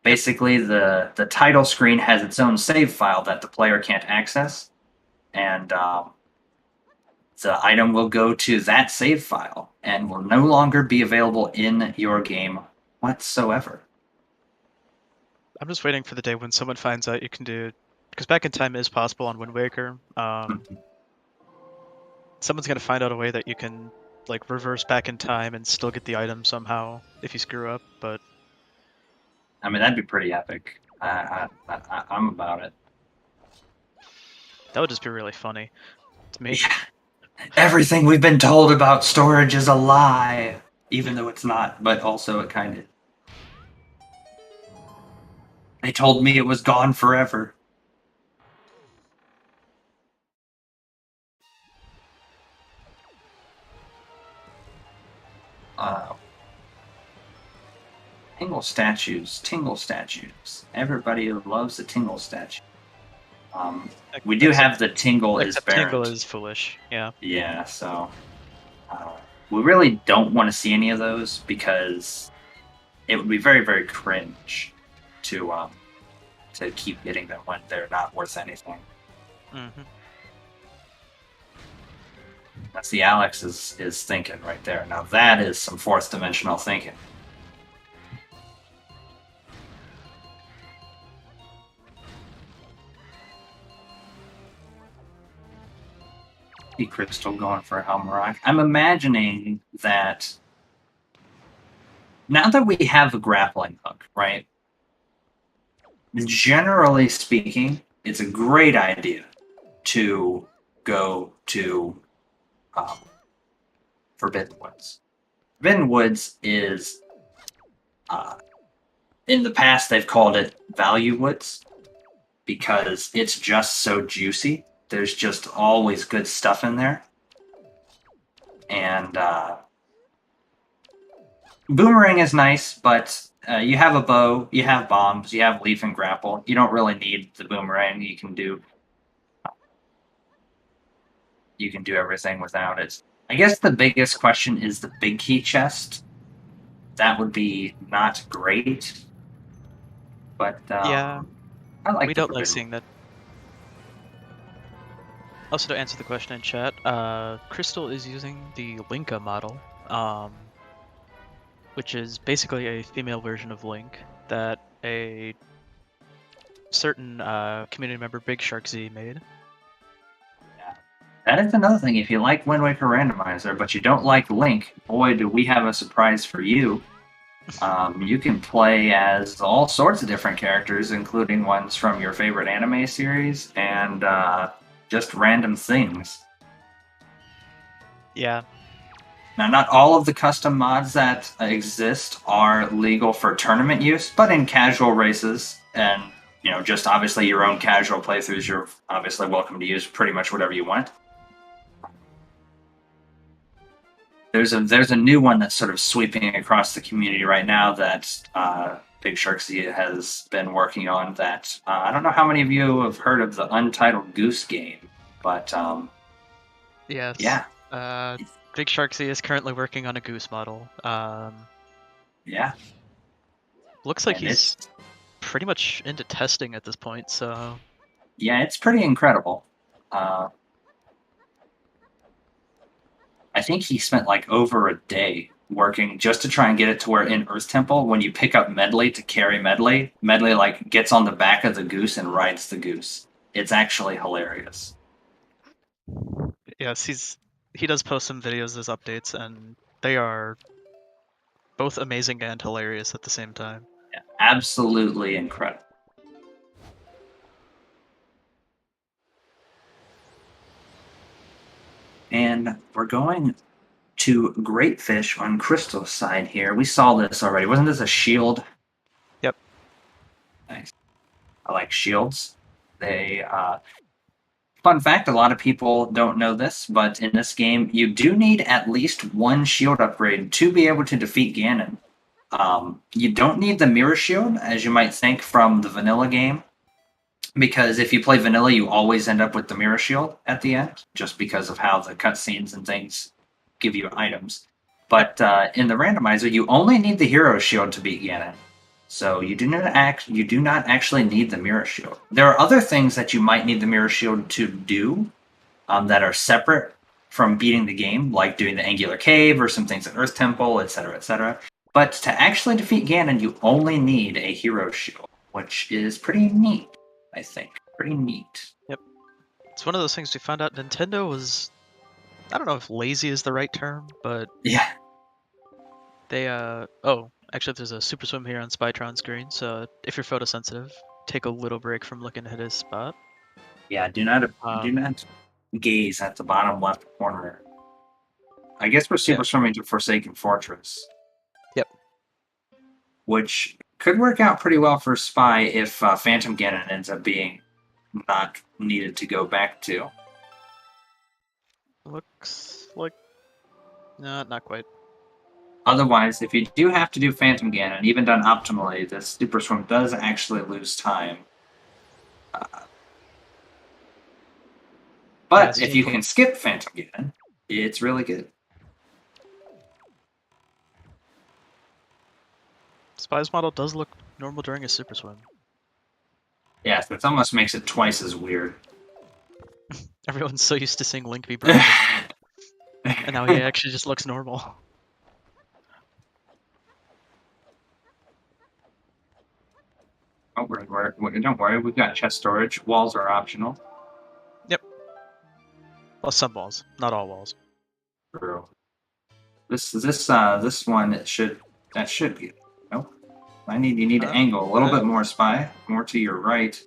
Basically, the title screen has its own save file that the player can't access, and the item will go to that save file and will no longer be available in your game whatsoever. I'm just waiting for the day when someone finds out you can do, because back in time is possible on Wind Waker. Someone's gonna find out a way that you can like reverse back in time and still get the item somehow if you screw up. But I mean, that'd be pretty epic. I'm about it. that would just be really funny to me. Yeah. Everything we've been told about storage is a lie, even though it's not, but also it kind of. They told me it was gone forever. Tingle statues. Everybody loves a tingle statue. We do have the tingle is Except Barrett. Tingle is foolish. Yeah. Yeah, so we really don't want to see any of those because it would be very, very cringe to keep getting them when they're not worth anything. Mm-hmm. That's the Alex is thinking right there. Now that is some fourth dimensional thinking. Crystal going for a Helm Rock. I'm imagining that now that we have a grappling hook, right? Generally speaking, it's a great idea to go to Forbidden Woods. Forbidden Woods is, in the past, they've called it Value Woods because it's just so juicy. There's just always good stuff in there. And Boomerang is nice, but you have a bow, you have bombs, you have leaf and grapple. You don't really need the boomerang. You can do everything without it. I guess the biggest question is the big key chest. That would be not great. But yeah, I like. we don't like seeing that. Also, to answer the question in chat, Crystal is using the Linka model, which is basically a female version of Link that a certain community member, Big Shark Z, made. Yeah, That is another thing. If you like Wind Waker Randomizer, but you don't like Link, boy, do we have a surprise for you. You can play as all sorts of different characters, including ones from your favorite anime series and just random things. Yeah. Now, not all of the custom mods that exist are legal for tournament use, but in casual races and just obviously your own casual playthroughs, you're obviously welcome to use pretty much whatever you want. There's a new one that's sort of sweeping across the community right now that Big Sharksy has been working on. That I don't know how many of you have heard of the Untitled Goose game, but Yes. yeah. Big Sharksy is currently working on a goose model. Yeah. Looks like And he's pretty much into testing at this point, so... Yeah, it's pretty incredible. I think he spent like over a day working just to try and get it to where in Earth Temple, when you pick up Medley to carry Medley like gets on the back of the goose and rides the goose. It's actually hilarious. Yes, he does post some videos as updates, and they are both amazing and hilarious at the same time. Yeah, absolutely incredible. And we're going to Great Fish on Crystal's side here. We saw this already. Wasn't this a shield? Yep. Nice. I like shields. They, fun fact, a lot of people don't know this, but in this game, you do need at least one shield upgrade to be able to defeat Ganon. You don't need the mirror shield, as you might think from the vanilla game, because if you play vanilla, you always end up with the mirror shield at the end, just because of how the cutscenes and things give you items. But in the randomizer, you only need the hero shield to beat Ganon. So you do not actually need the mirror shield. There are other things that you might need the mirror shield to do that are separate from beating the game, like doing the Angular Cave or some things at Earth Temple, etc., etc. But to actually defeat Ganon, you only need a hero shield, which is pretty neat, I think. Pretty neat. Yep. It's one of those things we found out Nintendo was... I don't know if lazy is the right term, but... Yeah. They, oh, actually there's a Super Swim here on Spytron's screen, so if you're photosensitive, take a little break from looking at his spot. Yeah, do not gaze at the bottom left corner. I guess we're super swimming to Forsaken Fortress. Yep. Which could work out pretty well for Spy if Phantom Ganon ends up being not needed to go back to. Looks like... No, not quite. Otherwise, if you do have to do Phantom Ganon, even done optimally, this Super Swim does actually lose time. But if you can skip Phantom Ganon, it's really good. Spy's model does look normal during a Super Swim. Yes, that almost makes it twice as weird. Everyone's so used to seeing Link be broken. And now he actually just looks normal. Oh, don't worry, we've got chest storage. Walls are optional. Yep. Well, some walls, not all walls. True. This one that should be. Nope. You need to angle a little bit more, Spy. More to your right.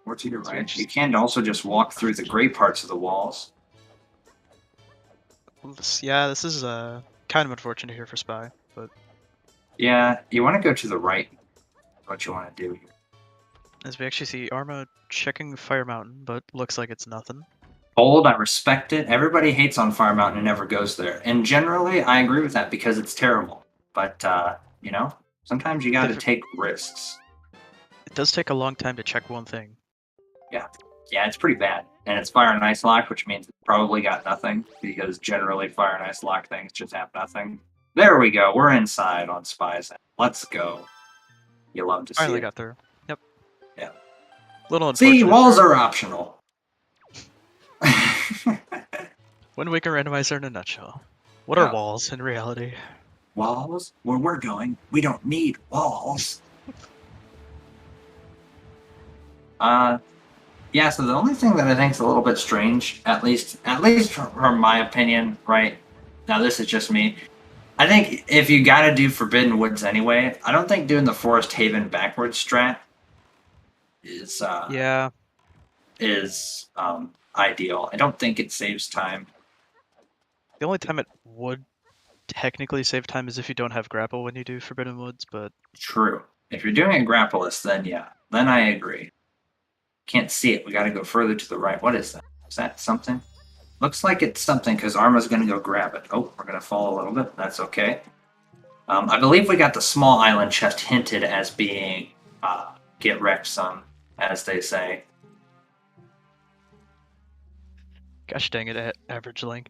More to your right. You can also just walk through the gray parts of the walls. Yeah, this is kind of unfortunate here for Spy, but... Yeah, you want to go to the right. What you want to do here. As we actually see Arma checking Fire Mountain, but looks like it's nothing. Bold, I respect it. Everybody hates on Fire Mountain and never goes there. And generally, I agree with that because it's terrible. But, sometimes you gotta take risks. It does take a long time to check one thing. Yeah. Yeah, it's pretty bad. And it's Fire and Ice Lock, which means it's probably got nothing, because generally Fire and Ice Lock things just have nothing. There we go. We're inside on Spy's. Let's go. You love to see Finally it. got through. Yep. Yeah. Little unfortunate. See, walls are optional. Wind Waker Randomizer in a nutshell. What Yeah. are walls in reality? Walls? Where we're going, we don't need walls. Yeah, so the only thing that I think is a little bit strange, at least from my opinion, right? Now this is just me. I think if you gotta do Forbidden Woods anyway, I don't think doing the Forest Haven backwards strat is Yeah, ideal. I don't think it saves time. the only time it would technically save time is if you don't have grapple when you do Forbidden Woods, but True. If you're doing a grappleless, then yeah, then I agree. Can't see it. We got to go further to the right. What is that? Is that something? Looks like it's something because Arma's going to go grab it. Oh, we're going to fall a little bit. That's okay. I believe we got the small island chest hinted as being get wrecked son, as they say. gosh dang it, average link.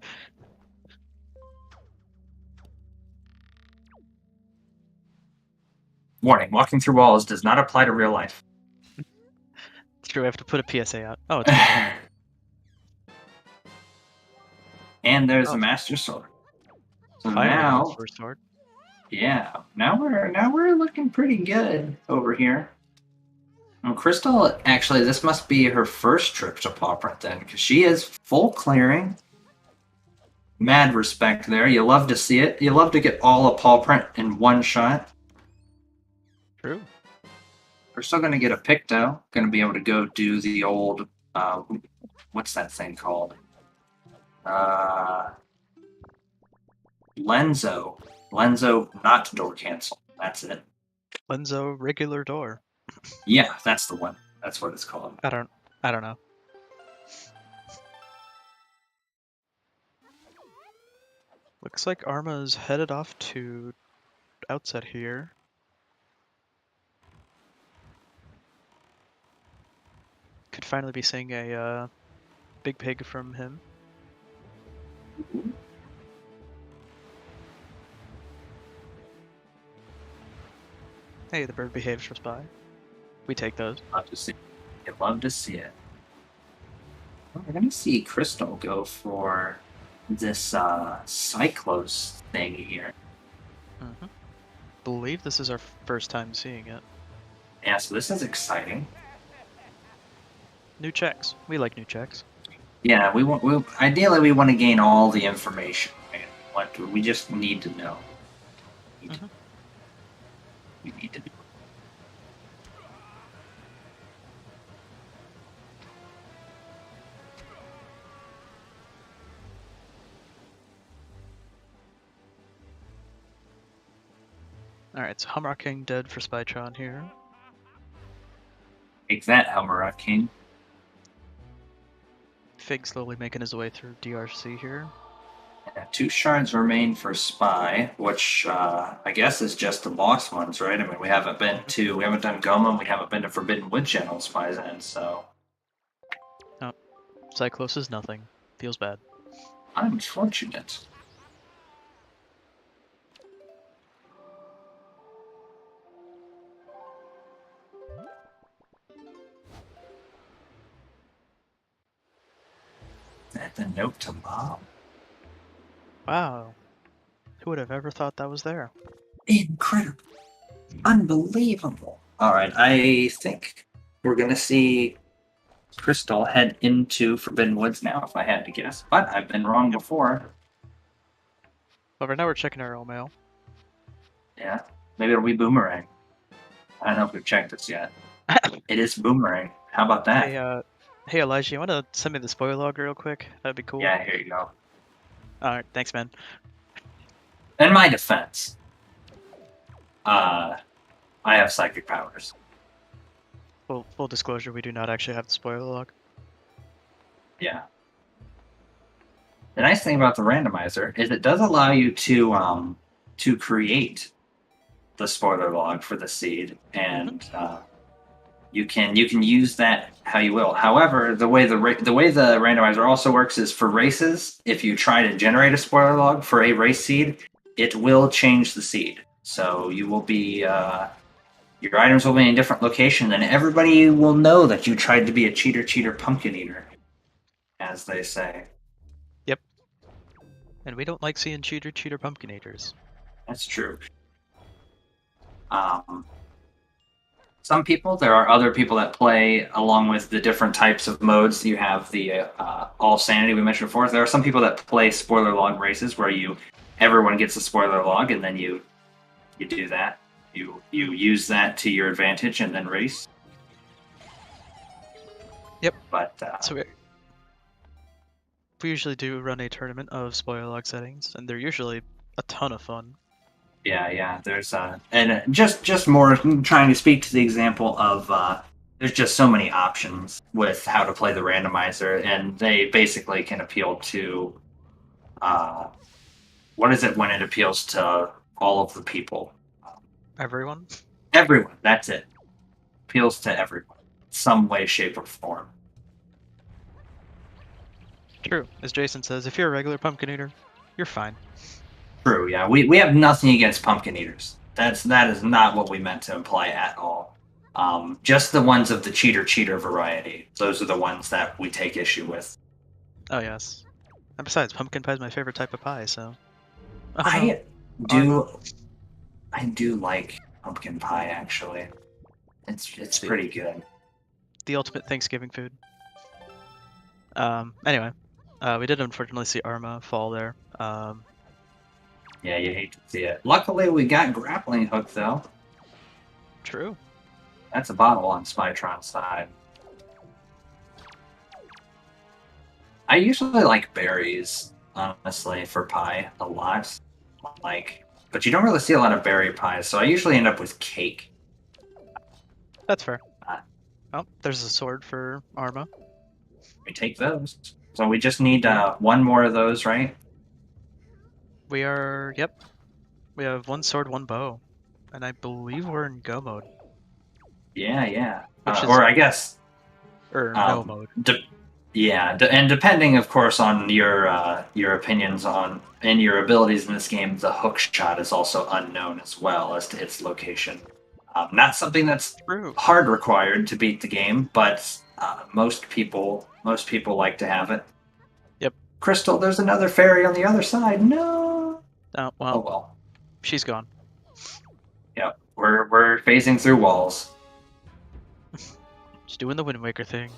Warning, walking through walls does not apply to real life. It's true, I have to put a PSA out. Oh, it's fine. And there's Oh. a master sword. So Finally, now, first sword. yeah, now we're looking pretty good over here. Well, Crystal, actually, this must be her first trip to Paw Print then, because she is full clearing. Mad respect there. You love to see it. You love to get all of Paw Print in one shot. True. We're still going to get a pick, though. Going to be able to go do the old, what's that thing called? Lenzo. Lenzo, not door cancel. That's it. Lenzo regular door. Yeah, that's the one. That's what it's called. I don't know. Looks like Arma's headed off to outset here. Could finally be seeing a big pig from him. Hey, the bird behaves for spy. We take those. Love to see. You love to see it. Well, we're gonna see Crystal go for this Cyclos thing here. Believe this is our first time seeing it. Yeah, so this is exciting. New checks. We like new checks. Yeah, ideally we want to gain all the information. We just need to know. We need to know. Alright, so Humrock King dead for Spytron here. Take that, Helmurat King. Fig slowly making his way through DRC here. Yeah, 2 shards remain for Spy, which I guess is just the boss ones, right? I mean, we haven't done Goma, we haven't been to Forbidden Wood Channel Spies end, so Oh, Cyclos is nothing. Feels bad. unfortunate. That's a note to Mom. Wow. Who would have ever thought that was there? Incredible. Unbelievable. Alright, I think we're gonna see Crystal head into Forbidden Woods now, if I had to guess. But I've been wrong before. But right now we're checking our mail. Yeah. Maybe it'll be Boomerang. I don't know if we've checked this yet. It is Boomerang. How about that? Hey Elijah, you want to send me the spoiler log real quick? That'd be cool. Yeah, here you go. Alright, thanks, man. In my defense, I have psychic powers. Full disclosure, we do not actually have the spoiler log. Yeah. The nice thing about the randomizer is it does allow you to create the spoiler log for the seed, and you can use that how you will. However, the way the randomizer also works is for races. If you try to generate a spoiler log for a race seed, it will change the seed. So you will be your items will be in a different location, and everybody will know that you tried to be a cheater, pumpkin eater, as they say. Yep. And we don't like seeing cheater, pumpkin eaters. That's true. some people. There are other people that play along with the different types of modes. You have the all sanity we mentioned before. There are some people that play spoiler log races where everyone gets a spoiler log and then you do that. You use that to your advantage and then race. Yep. But So we usually do run a tournament of spoiler log settings, and they're usually a ton of fun. yeah. There's and just more trying to speak to the example of there's just so many options with how to play the randomizer, and they basically can appeal to what is it when it appeals to all of the people? Everyone? Everyone. That's it. Appeals to everyone, some way, shape, or form. True. As Jason says, if you're a regular pumpkin eater, you're fine. True. Yeah, we have nothing against pumpkin eaters. That is not what we meant to imply at all. Just the ones of the cheater variety. Those are the ones that we take issue with. Oh yes. And besides, pumpkin pie is my favorite type of pie, so. I do like pumpkin pie actually. It's pretty good. The ultimate Thanksgiving food. Anyway, we did unfortunately see Arma fall there. Yeah, you hate to see it. Luckily, we got grappling hook though. True. That's a bottle on Spytron's side. I usually like berries, honestly, for pie a lot. But you don't really see a lot of berry pies, so I usually end up with cake. That's fair. Oh, there's a sword for Arma. We take those. So we just need one more of those, right? Yep. We have one sword, one bow. And I believe we're in go mode. Yeah. Which is, or I guess... Or no mode. And depending, of course, on your opinions and your abilities in this game, the hook shot is also unknown as well as to its location. Not something that's hard required to beat the game, but most people like to have it. Yep. Crystal, there's another fairy on the other side. No. Oh well. Oh well. She's gone. Yep. We're phasing through walls. Just doing the Wind Waker thing.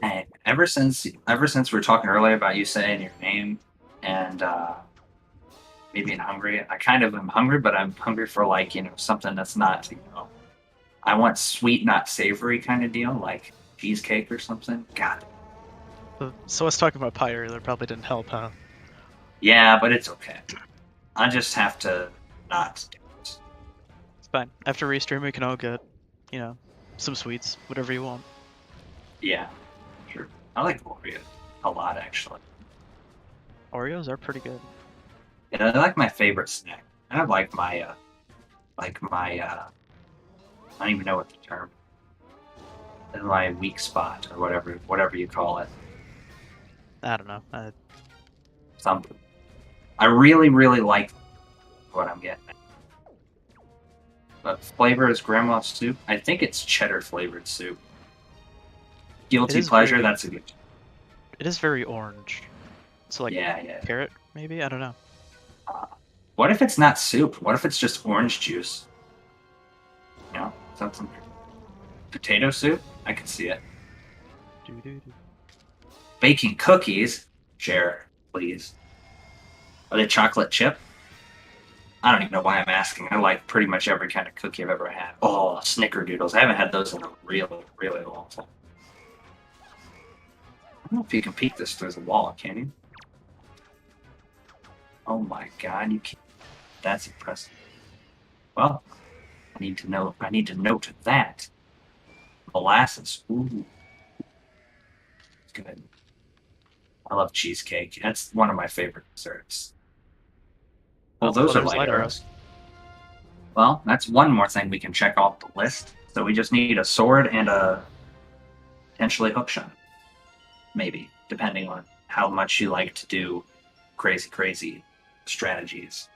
And ever since we were talking earlier about you saying your name and me being hungry, I kind of am hungry, but I'm hungry for something that's not I want sweet, not savory kind of deal, like cheesecake or something. God. So us talking about pie earlier probably didn't help, huh? Yeah, but it's okay. I just have to not do it. It's fine. After restream, we can all get, some sweets, whatever you want. Yeah, sure. I like Oreos a lot, actually. Oreos are pretty good. Yeah, they're like my favorite snack. I have like my I don't even know what the term. My weak spot or whatever you call it. I don't know. Something. I really like what I'm getting at. But flavor is grandma's soup. I think it's cheddar flavored soup. Guilty pleasure, that's a good. It is very orange. So yeah. Carrot, maybe? I don't know. What if it's not soup? What if it's just orange juice? Something. Potato soup? I can see it. Baking cookies? Share, please. Are they chocolate chip? I don't even know why I'm asking. I like pretty much every kind of cookie I've ever had. Oh, snickerdoodles. I haven't had those in a really long time. I don't know if you can peek this through the wall, can you? Oh my god, you can't. That's impressive. Well, I need to note that. Molasses. Ooh. It's good. I love cheesecake. That's one of my favorite desserts. Well, those are light arrows. Well, that's one more thing we can check off the list. So we just need a sword and a potentially hookshot. Maybe, depending on how much you like to do crazy strategies.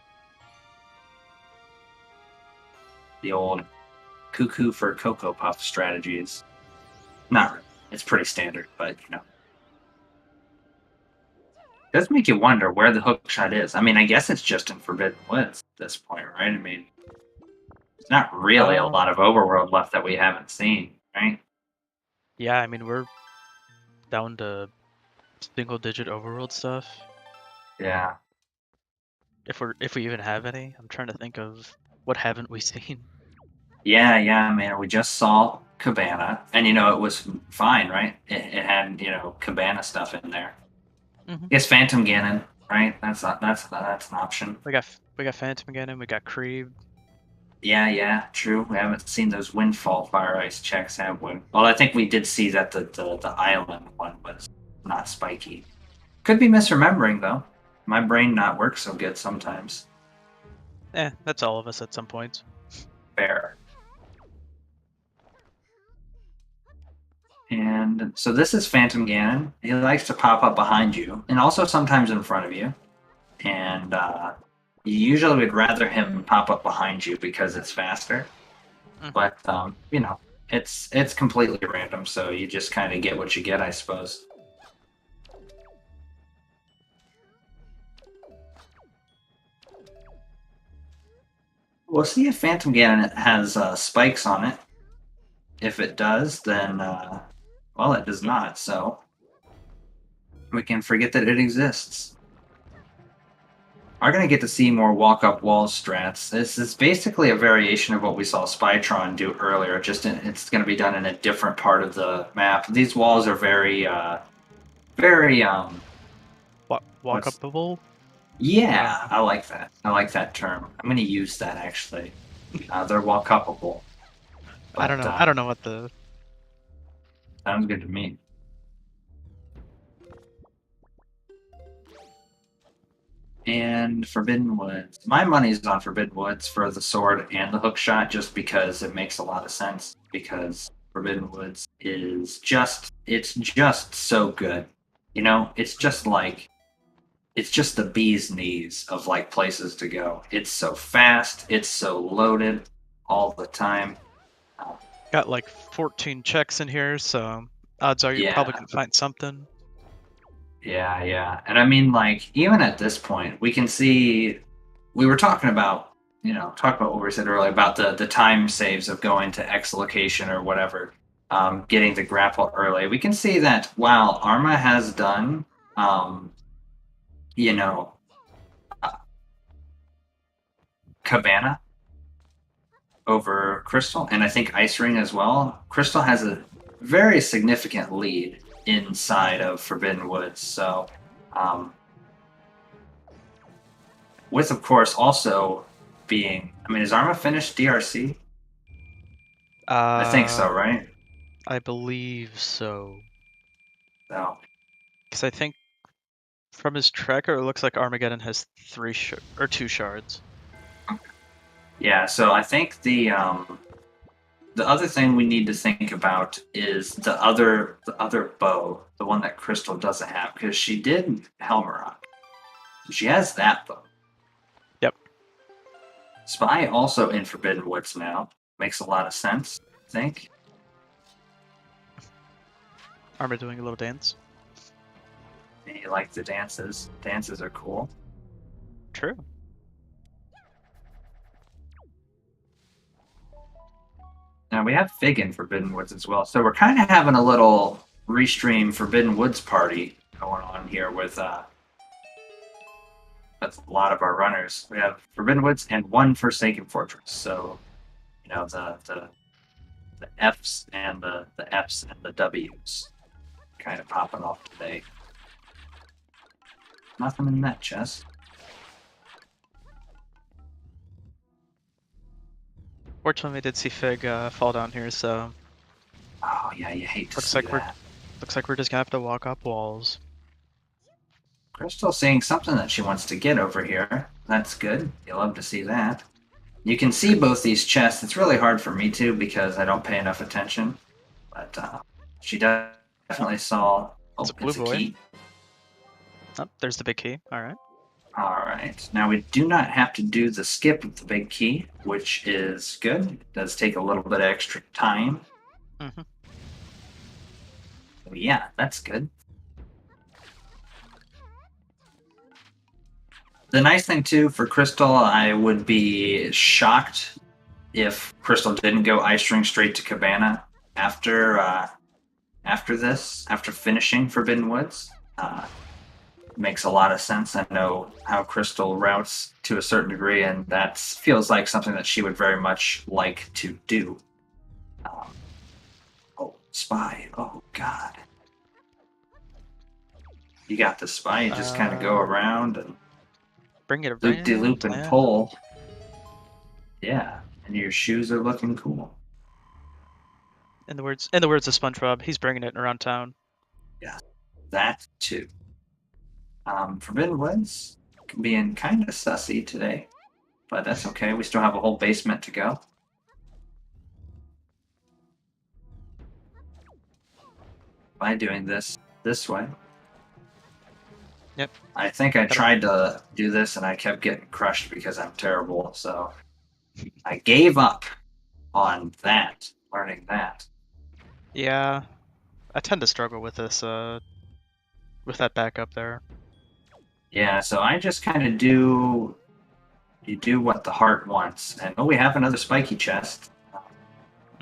The old cuckoo for Cocoa Puff strategies. Not really. It's pretty standard, but It does make you wonder where the hookshot is. I mean, I guess it's just in Forbidden Woods at this point, right? I mean, There's not really a lot of overworld left that we haven't seen, right? Yeah, I mean, we're down to single-digit overworld stuff. Yeah. If we even have any. I'm trying to think of what haven't we seen. Yeah, man. We just saw Cabana, and it was fine, right? It had Cabana stuff in there. Mm-hmm. I guess Phantom Ganon, right? That's an option. We got Phantom again, and we got Creed. Yeah, true. We haven't seen those Windfall Fire Ice checks, have we? Well, I think we did see that the island one was not spiky. Could be misremembering though. My brain not works so good sometimes. That's all of us at some point. Fair. And so this is Phantom Ganon. He likes to pop up behind you, and also sometimes in front of you. And you usually would rather him pop up behind you because it's faster. Mhm. But it's completely random, so you just kind of get what you get, I suppose. We'll see if Phantom Ganon has spikes on it. If it does, then well, it does not. So we can forget that it exists. Are going to get to see more walk-up wall strats. This is basically a variation of what we saw Spytron do earlier. It's going to be done in a different part of the map. These walls are very Walkable? Yeah, I like that. I like that term. I'm going to use that actually. They're walk-upable. I don't know. I don't know what the. Sounds good to me. And Forbidden Woods. My money's on Forbidden Woods for the sword and the hook shot just because it makes a lot of sense. Because Forbidden Woods is it's just so good. It's just the bee's knees of like places to go. It's so fast, it's so loaded all the time. Got like 14 checks in here, so odds are you're probably gonna find something. Yeah. And I mean, like, even at this point, we can see we were talking about what we said earlier about the time saves of going to X location or whatever, getting the grapple early. We can see that while Arma has done, Cabana over Crystal, and I think Ice Ring as well. Crystal has a very significant lead inside of Forbidden Woods. So, with of course also being, I mean, is Arma finished DRC? I think so, right? I believe so. So, Because I think from his tracker, it looks like Armageddon has 2 shards. yeah. So I think the other thing we need to think about is the other bow, the one that Crystal doesn't have, because she did Helmarok. She has that bow. Yep. Spy also in Forbidden Woods now. Makes a lot of sense, I think. Arma doing a little dance. You like the dances. Dances are cool. True. Now we have Fig in Forbidden Woods as well. So we're kind of having a little restream Forbidden Woods party going on here with that's a lot of our runners. We have Forbidden Woods and one Forsaken Fortress. So, the Fs and the Fs and the Ws kind of popping off today. Nothing in that chest. Fortunately, we did see Fig fall down here, so. Oh yeah, you hate to see that. Looks like we're just gonna have to walk up walls. Crystal seeing something that she wants to get over here. That's good. You love to see that. You can see both these chests. It's really hard for me to because I don't pay enough attention. But she definitely saw. Oh, It's a blue boy. Key. Oh, there's the big key. All right. All right. Now we do not have to do the skip of the big key, which is good. It does take a little bit of extra time. Mm-hmm. So yeah, that's good. The nice thing too for Crystal, I would be shocked if Crystal didn't go Ice Ring straight to Cabana after this, after finishing Forbidden Woods. Makes a lot of sense. I know how Crystal routes to a certain degree, and that feels like something that she would very much like to do. Oh, spy. Oh, God. You got the spy. You just kind of go around and Bring it loop-de-loop and yeah. pull. Yeah, and your shoes are looking cool. In the words of SpongeBob, he's bringing it around town. Yeah, that too. Forbidden Woods being kind of sussy today, but that's okay. We still have a whole basement to go. By doing this way. Yep. I think I tried to do this and I kept getting crushed because I'm terrible, so I gave up on that, learning that. Yeah, I tend to struggle with this, with that backup there. Yeah, so I just kind of you do what the heart wants. And we have another spiky chest.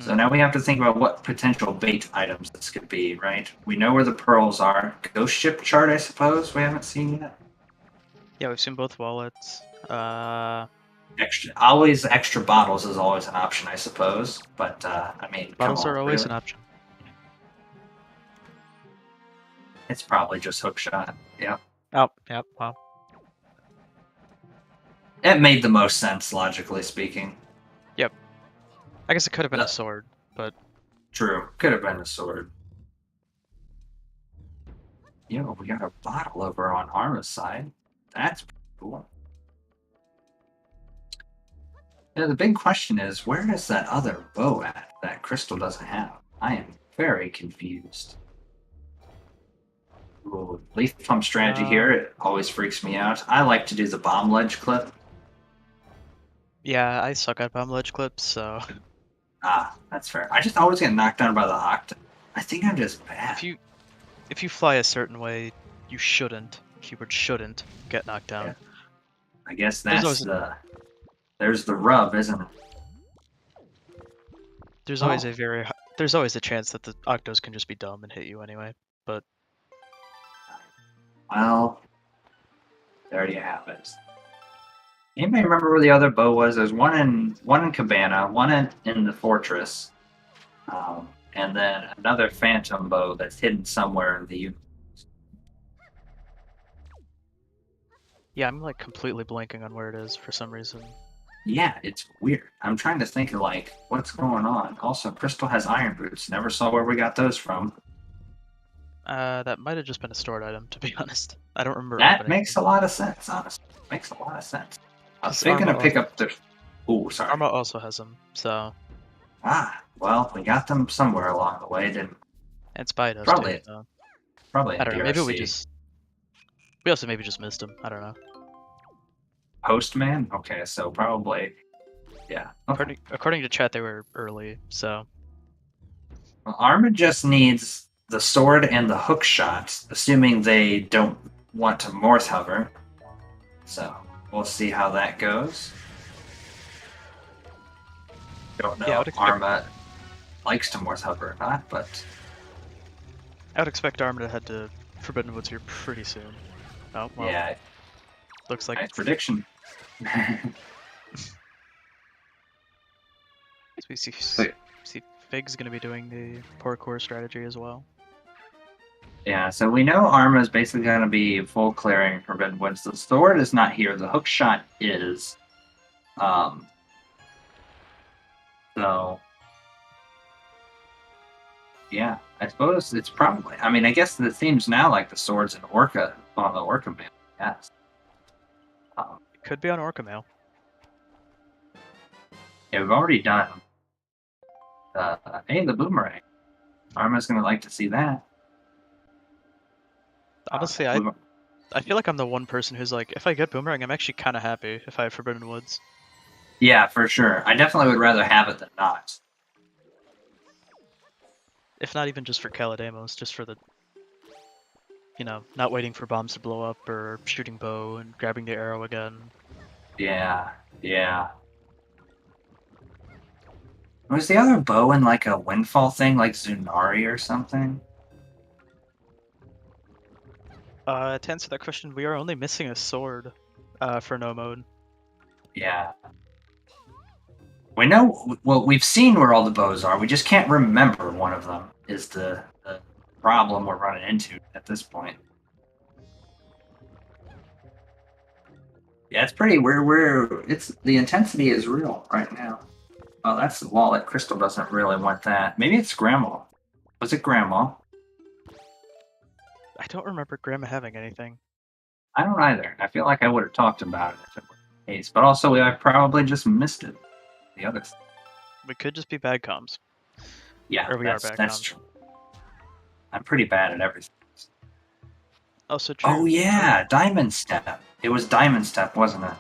So now we have to think about what potential bait items this could be, right? We know where the pearls are. Ghost ship chart, I suppose, we haven't seen yet. Yeah, we've seen both wallets. Extra bottles is always an option, I suppose. But I mean, bottles come on, are always really? an option. It's probably just hookshot. Yeah. Oh, yep. Well, It made the most sense, logically speaking. yep. I guess it could have been a sword, but true. Could have been a sword. Yo, we got a bottle over on Arma's side. That's pretty cool. Yeah, the big question is, where is that other bow at that Crystal doesn't have? I am very confused. Ooh, leaf pump strategy here, it always freaks me out. I like to do the bomb ledge clip. yeah, I suck at bomb ledge clips, so That's fair. I just always get knocked down by the octa. I think I'm just bad. if you fly a certain way, you shouldn't. Keyword shouldn't get knocked down. Yeah. I guess that's there's the rub, isn't it? There's always there's always a chance that the octos can just be dumb and hit you anyway. But well, there you have it. Anybody remember where the other bow was? There's one in Cabana, one in the fortress, and then another phantom bow that's hidden somewhere in the universe. yeah, I'm like completely blanking on where it is for some reason. Yeah, it's weird. I'm trying to think of like what's going on. Also, Crystal has iron boots. Never saw where we got those from. That might have just been a stored item, to be honest. I don't remember. That makes a lot of sense, honestly. Makes a lot of sense. I was thinking to pick up the. Oh, sorry. Arma also has them, so. Well, we got them somewhere along the way, didn't we? And Spy does Probably. too. So. Probably. I don't know. Maybe we also maybe just missed them. I don't know. Postman? Okay, so probably. Yeah. Okay. According to chat, they were early, so. Well, Arma just needs the sword and the hook shot, assuming they don't want to Morse hover. So we'll see how that goes. Don't know if Arma likes to Morse hover or not, but I would expect Arma to head to Forbidden Woods here pretty soon. Oh, well. Yeah. Looks like nice prediction. We see Fig's gonna be doing the parkour strategy as well. Yeah, so we know Arma is basically going to be full clearing Forbidden Woods. The sword is not here. The hook shot is. So. Yeah, I suppose it's probably. I mean, I guess it seems now like the sword's in Orca on the Orca mail. Yes. It could be on Orca mail. Yeah, we've already done. Hey, the boomerang. Arma's going to like to see that. Honestly, I feel like I'm the one person who's like, if I get Boomerang, I'm actually kind of happy if I have Forbidden Woods. Yeah, for sure. I definitely would rather have it than not. If not even just for Calademos, just for the, not waiting for bombs to blow up or shooting bow and grabbing the arrow again. Yeah. Was the other bow in like a windfall thing, like Zunari or something? To answer that question, we are only missing a sword for no mode. Yeah. We know, well, we've seen where all the bows are. We just can't remember one of them, is the problem we're running into at this point. Yeah, it's pretty. It's the intensity is real right now. Oh, that's the wallet. Crystal doesn't really want that. Maybe it's Grandma. Was it Grandma? I don't remember Grandma having anything. I don't either. I feel like I would have talked about it if it were the case, but also I probably just missed it. The other. We could just be bad comms. Yeah, Or we are that's bad comms. true. I'm pretty bad at everything. Also true. Oh yeah, Diamond Step. It was Diamond Step, wasn't it?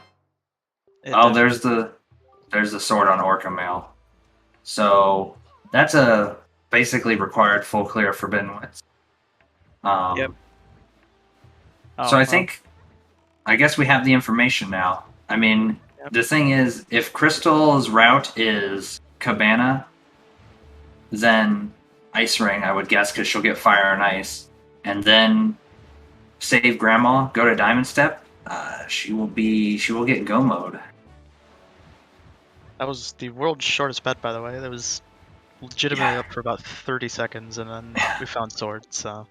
It There's the sword on Orca Mail. So that's a basically required full clear Forbidden Woods. Yep. So I guess we have the information now. I mean, Yep. The thing is, if Crystal's route is Cabana, then Ice Ring, I would guess, because she'll get Fire and Ice, and then save Grandma, go to Diamond Step. She will get Go Mode. That was the world's shortest bet, by the way. That was legitimately up for about 30 seconds, and then we found sword. So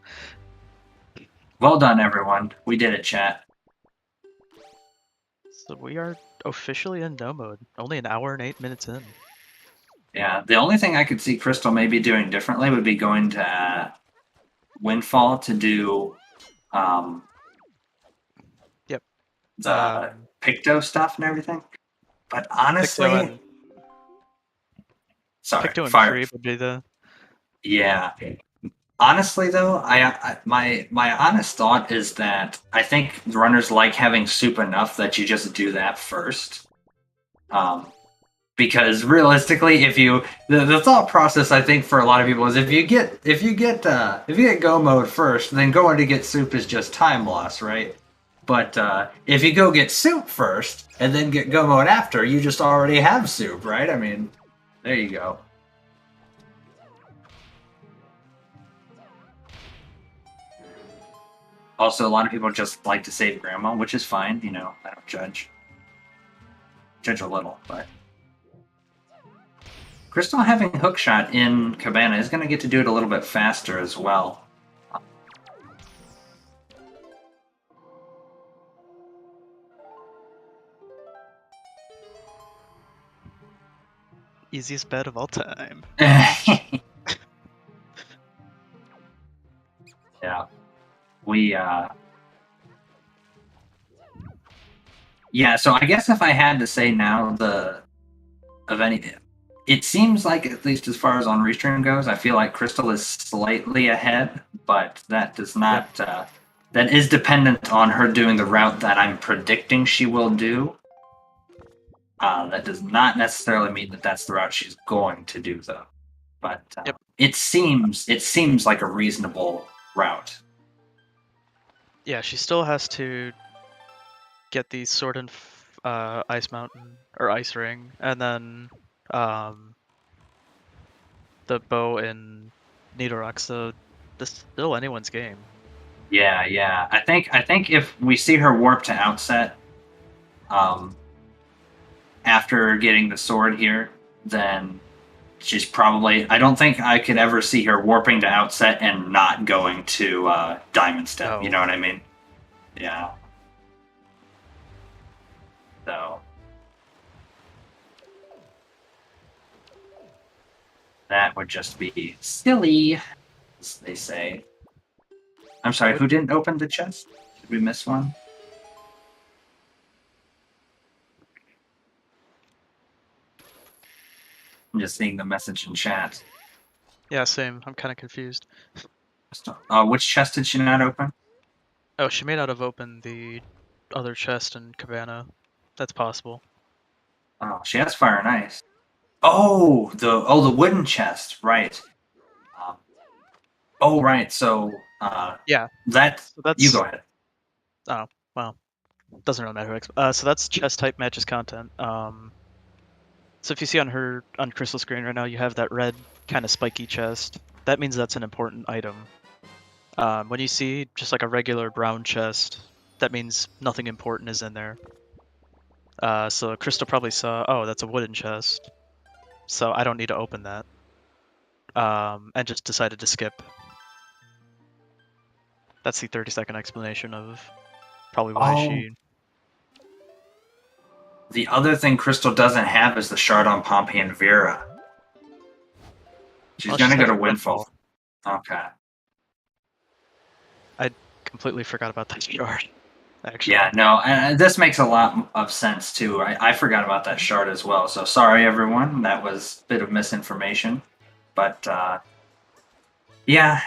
Well done, everyone. We did it, chat. So we are officially in no mode. Only an hour and 8 minutes in. Yeah, the only thing I could see Crystal maybe doing differently would be going to Windfall to do Yep. the Picto stuff and everything. But honestly, Picto and, sorry, Picto and Fire. Creep would be the. Yeah. Honestly, though, my honest thought is that I think the runners like having soup enough that you just do that first. Because realistically, if you the thought process I think for a lot of people is if you get go mode first, then going to get soup is just time loss, right? But if you go get soup first and then get go mode after, you just already have soup, right? I mean, there you go. Also, a lot of people just like to save Grandma, which is fine. You know, I don't judge. Judge a little, but Crystal having Hookshot in Cabana is going to get to do it a little bit faster as well. Easiest bet of all time. Yeah. Yeah, so I guess if I had to say now it seems like, at least as far as on Restream goes, I feel like Crystal is slightly ahead, but that does not that is dependent on her doing the route that I'm predicting she will do. That does not necessarily mean that that's the route she's going to do, though. But it seems like a reasonable route. Yeah, she still has to get the sword and Ice Mountain or Ice Ring, and then the bow in Nidorak. So this is still anyone's game. Yeah. I think if we see her warp to Outset, after getting the sword here, then she's probably. I don't think I could ever see her warping to Outset and not going to Diamond Step. Oh. You know what I mean? Yeah. So that would just be silly, as they say. I'm sorry, who didn't open the chest? Did we miss one? I'm just seeing the message in chat. Yeah, same. I'm kind of confused. Which chest did she not open? Oh, she may not have opened the other chest in Cabana. That's possible. Oh, she has Fire and Ice. Oh, the wooden chest, right? Right. So yeah, that's you go ahead. Oh well, doesn't really matter. So that's chest type matches content. So if you see on Crystal screen right now, you have that red kind of spiky chest. That means that's an important item. When you see just like a regular brown chest, that means nothing important is in there. So Crystal probably saw, oh, that's a wooden chest, so I don't need to open that. And just decided to skip. That's the 30-second explanation of probably why she... The other thing Crystal doesn't have is the shard on Pompey and Vera. She's gonna go to Windfall. Okay. I completely forgot about that shard, actually. Yeah, no, and this makes a lot of sense too. I forgot about that shard as well, so sorry everyone, that was a bit of misinformation. But, yeah.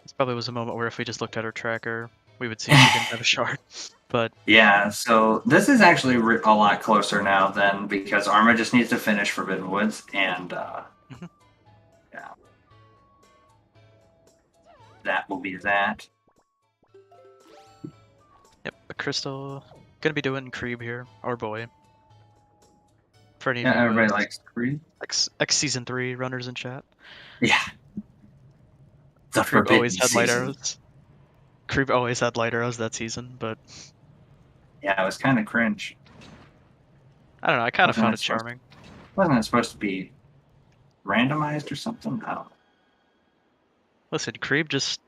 This probably was a moment where if we just looked at her tracker, we would see she didn't have a shard. But yeah, so this is actually a lot closer now than because Arma just needs to finish Forbidden Woods, and yeah, that will be that. Yep, a Crystal gonna be doing Creeb here, our boy. For any Everybody likes Creeb. Ex Season 3 runners in chat. Yeah. The Creeb always had light season. arrows. Creeb always had light arrows that season, but yeah, it was kind of cringe. I don't know. I kind of found it charming. Wasn't it supposed to be randomized or something? I don't know. Listen, Creeb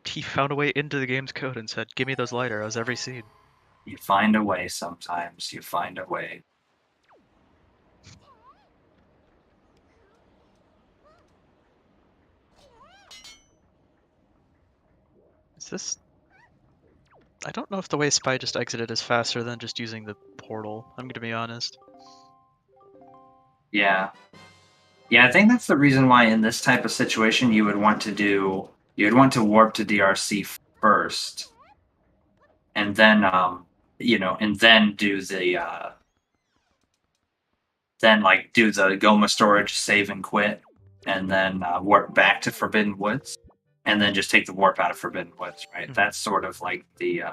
he found a way into the game's code and said, "Give me those light arrows every seed." You find a way sometimes. You find a way. Is this? I don't know if the way Spy just exited is faster than just using the portal. I'm gonna be honest. Yeah. Yeah, I think that's the reason why in this type of situation you would want to warp to DRC first. And then and then do the do the Goma storage, save and quit, and then warp back to Forbidden Woods, and then just take the warp out of Forbidden Woods, right? Mm-hmm. That's sort of like the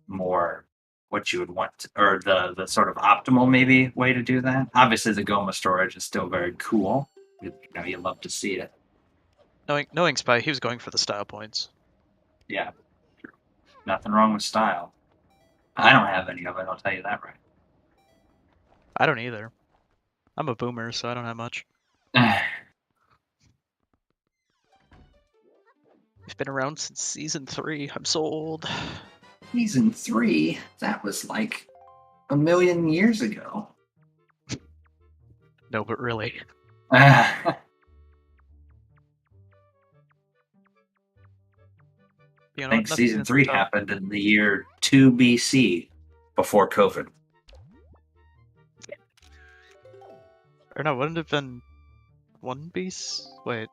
more what you would want, or the sort of optimal maybe way to do that. Obviously, the Goma storage is still very cool. You love to see it. Knowing Spy, he was going for the style points. Yeah, true. Nothing wrong with style. I don't have any of it, I'll tell you that right. I don't either. I'm a boomer, so I don't have much. It's been around since Season 3. I'm so old. Season 3? That was like a million years ago. No, but really. I think Season 3 happened in the year 2 BC, before COVID. Or no, wouldn't it have been 1 BC? Wait.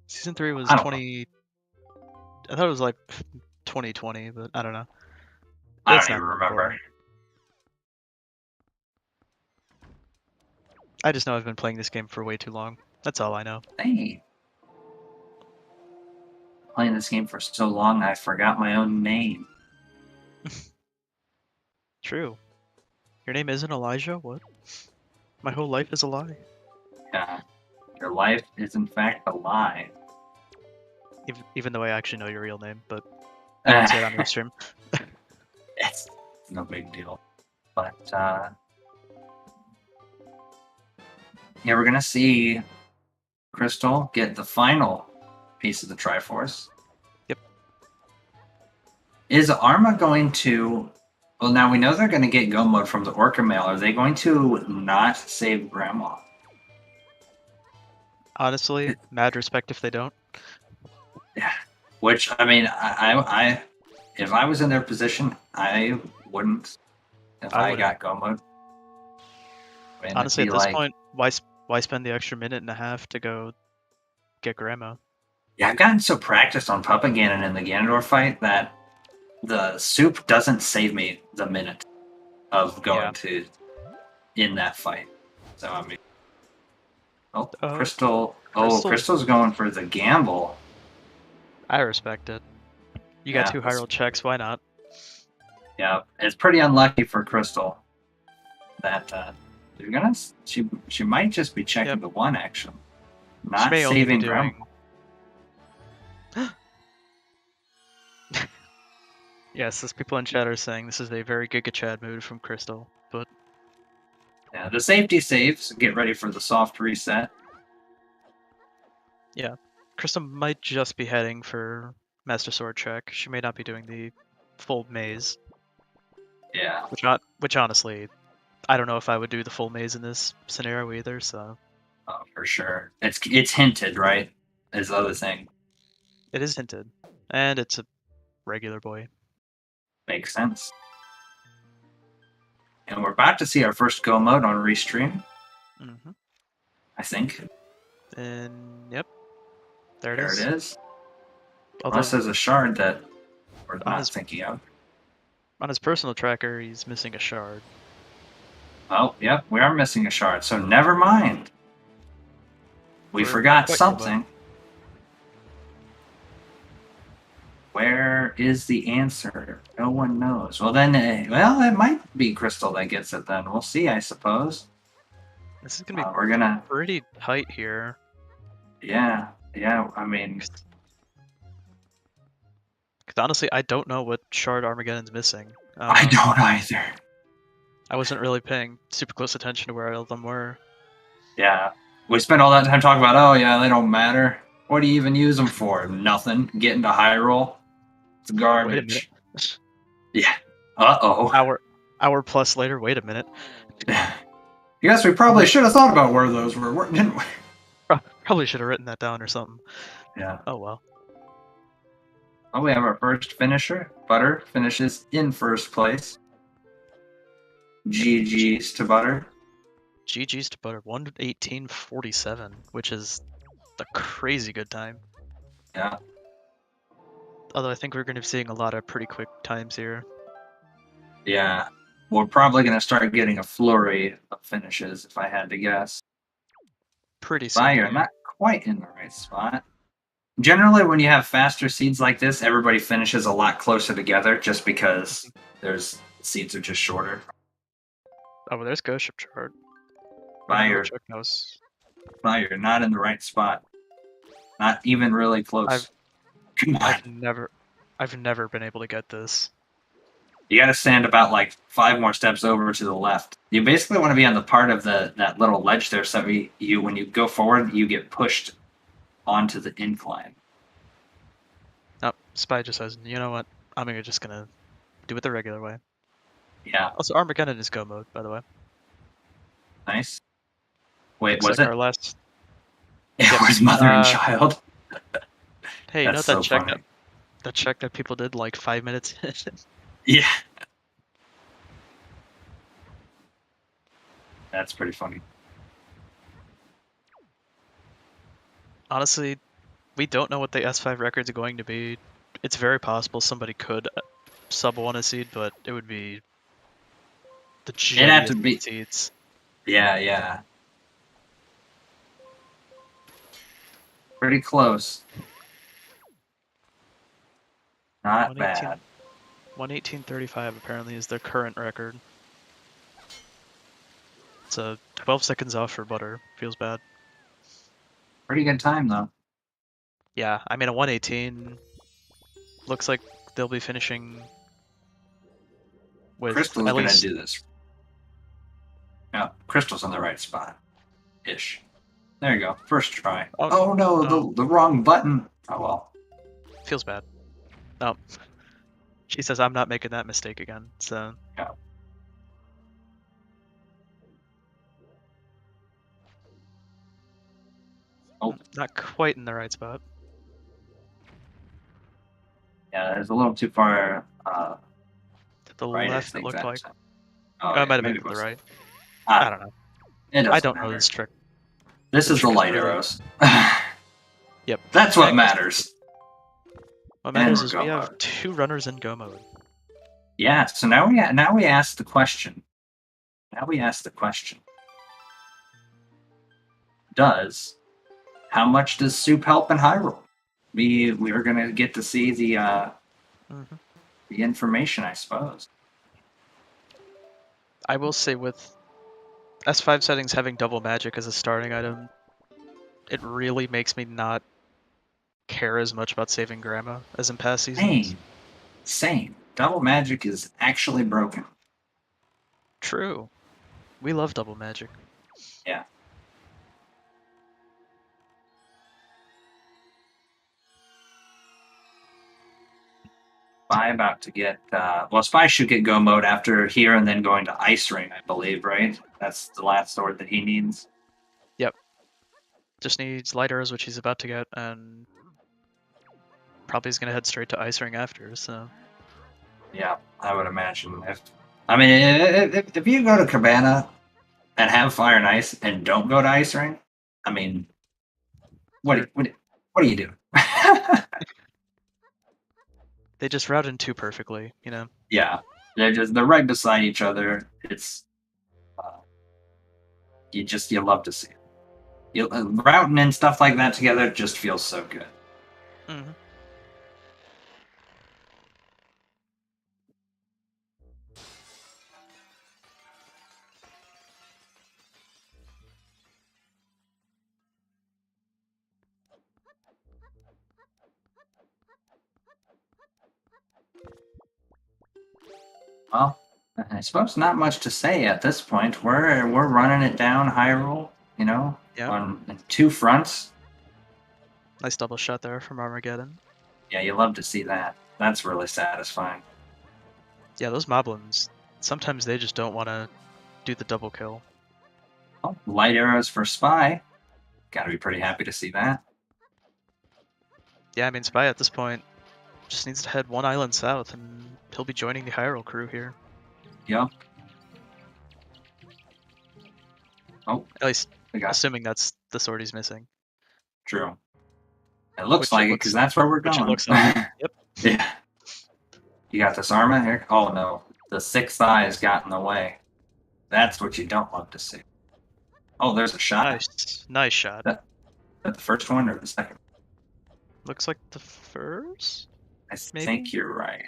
Season 3 was 20... I thought it was like 2020, but I don't know. I don't even remember. I just know I've been playing this game for way too long. That's all I know. Hey. Playing this game for so long, I forgot my own name. True. Your name isn't Elijah? What? My whole life is a lie. Yeah. Your life is in fact a lie. Even though I actually know your real name, but I won't say it on the stream. It's no big deal. But, yeah, we're gonna see Crystal get the final piece of the Triforce. Yep. Is Arma going to... Well, now we know they're going to get Go Mode from the Orca Mail. Are they going to not save Grandma? Honestly, mad respect if they don't. Yeah. Which, I mean, I if I was in their position, I wouldn't if I got Go Mode. I mean, honestly, at this point, why spend the extra minute and a half to go get Grandma? Yeah, I've gotten so practiced on Puppet Ganon in the Ganondorf fight that the soup doesn't save me the minute of going to in that fight. So I mean, Crystal's going for the gamble. I respect it. You got 2 high roll checks. Why not? Yeah, it's pretty unlucky for Crystal. that they're gonna. She might just be checking Yep. the one actually, She not may only be saving doing. Grandma. Yes, as people in chat are saying, this is a very Giga Chad move from Crystal, but Yeah, the safety saves. Get ready for the soft reset. Crystal might just be heading for Master Sword check. She may not be doing the full maze, Yeah, which honestly, I don't know if I would do the full maze in this scenario either. So for sure. It's hinted, right? Is the other thing. it is hinted, and it's a regular boy. Makes sense. And we're about to see our first go mode on restream. Mm-hmm. I think. And yep, there it There is. it is. Although Unless there's a shard that we're On not his- thinking of. on his personal tracker, he's missing a shard. Oh, yep, we are missing a shard, so never mind. We We're forgot quite something. Where is the answer? No one knows. Well, then, well, it might be Crystal that gets it then. We'll see, I suppose. This is gonna be We're gonna, pretty tight here. yeah, I mean, Because honestly, I don't know what shard Armageddon's missing. I don't either. I wasn't really paying super close attention to where all of them were. Yeah, we spent all that time talking about, oh yeah, they don't matter. What do you even use them for? Nothing. Get into high roll. It's garbage. Wait Yeah. Uh-oh. Hour plus later. Wait a minute. Yes, we probably should have thought about where those were, didn't we? Probably should have written that down or something. Yeah. Oh well. Oh, we have our first finisher. Butter finishes in first place. GG's to Butter. GG's to Butter 1:18:47, which is a crazy good time. Yeah. Although I think we're going to be seeing a lot of pretty quick times here. Yeah. We're probably going to start getting a flurry of finishes, if I had to guess. Pretty soon. But you're not quite in the right spot. Generally, when you have faster seeds like this, everybody finishes a lot closer together just because seeds are just shorter. Oh, well, there's Ghost Ship chart. Fire. Check those. You're not in the right spot. Not even really close. Come on. I've never been able to get this. You got to stand about like 5 more steps over to the left. You basically want to be on the part of that little ledge there, so you when you go forward, you get pushed onto the incline. Oh, Spy just says, you know what? I'm just gonna do it the regular way. Yeah, Also, Armageddon is go mode, by the way. nice. Wait, Looks was like it? our last. It was mother and child. Hey, you know That's that so check funny. that check that people did like 5 minutes? Yeah. That's pretty funny. Honestly, we don't know what the S5 records are going to be. It's very possible somebody could sub one a seed, but it would be the It'd have to shittiest be. seeds. Yeah. Pretty close. Not 118 bad. 118:35 apparently is their current record. It's 12 seconds off for Butter. Feels bad. Pretty good time though. Yeah, I mean a 118 looks like they'll be finishing with Crystal's at gonna least do this. Yeah, Crystal's in the right spot. Ish. There you go. First try. Oh, Oh no, oh. the wrong button. Oh well. Feels bad. No. She says I'm not making that mistake again. So Yeah. Oh. not quite in the right spot. Yeah, it's a little too far To the right, I left, it think looked that like. is. Oh, yeah, it might have been maybe to the it was. right. Ah, I don't know. it doesn't I don't know matter. this trick. This is the trick light really- arrows. Yep. That's what Next. matters. What And matters we're is go we have mode. 2 runners in go mode. Yeah, so now we ask the question. How much does soup help in Hyrule? We are gonna get to see the information, I suppose. I will say with S5 settings having double magic as a starting item, it really makes me not care as much about saving Grandma as in past seasons. Same. Double magic is actually broken. True. We love double magic. Yeah. Spy about to get Spy should get go mode after here and then going to Ice Ring, I believe, right? That's the last sword that he needs. Yep. Just needs light arrows, which he's about to get, and probably is gonna head straight to Ice Ring after, so. Yeah, I would imagine. If you go to Cabana and have Fire and Ice and don't go to Ice Ring, I mean, what are you doing? They just route in too perfectly, you know? Yeah, they're right beside each other. It's you love to see it. Routing and stuff like that together just feels so good. Mm-hmm. Well, I suppose not much to say at this point. We're running it down Hyrule, you know, Yeah. on two fronts. Nice double shot there from Armageddon. Yeah, you love to see that. That's really satisfying. Yeah, those moblins, sometimes they just don't want to do the double kill. Oh, light arrows for Spy. Gotta be pretty happy to see that. Yeah, I mean, Spy at this point just needs to head one island south, and he'll be joining the Hyrule crew here. Yep. Oh, At least, we got assuming that's the sword he's missing. True. It looks Which like it it because that's where we're Which going. it looks like. Yep. Yeah. You got this armor here? Oh no, the sixth eye's got in the way. That's what you don't love to see. Oh, there's a shot. Nice shot. Is that the first one or the second? Looks like the first? I Maybe? think you're right.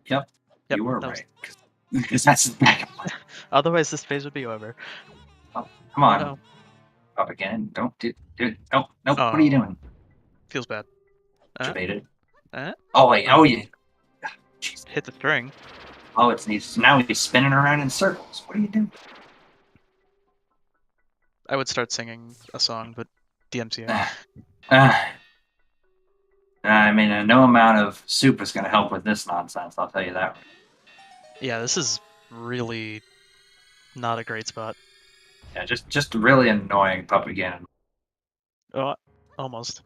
Yep, you were that was- right. Because that's the second one. Otherwise, this phase would be over. Oh, come on. No. Up again. Don't do it. Nope. What are you doing? Feels bad. Debated. Uh? Oh, wait. Oh, yeah. Jeez. Hit the string. Oh, now he's spinning around in circles. What are you doing? I would start singing a song, but DMCA. I mean, no amount of soup is going to help with this nonsense. I'll tell you that. Yeah, this is really not a great spot. Yeah, just really annoying Pup again. Oh, almost.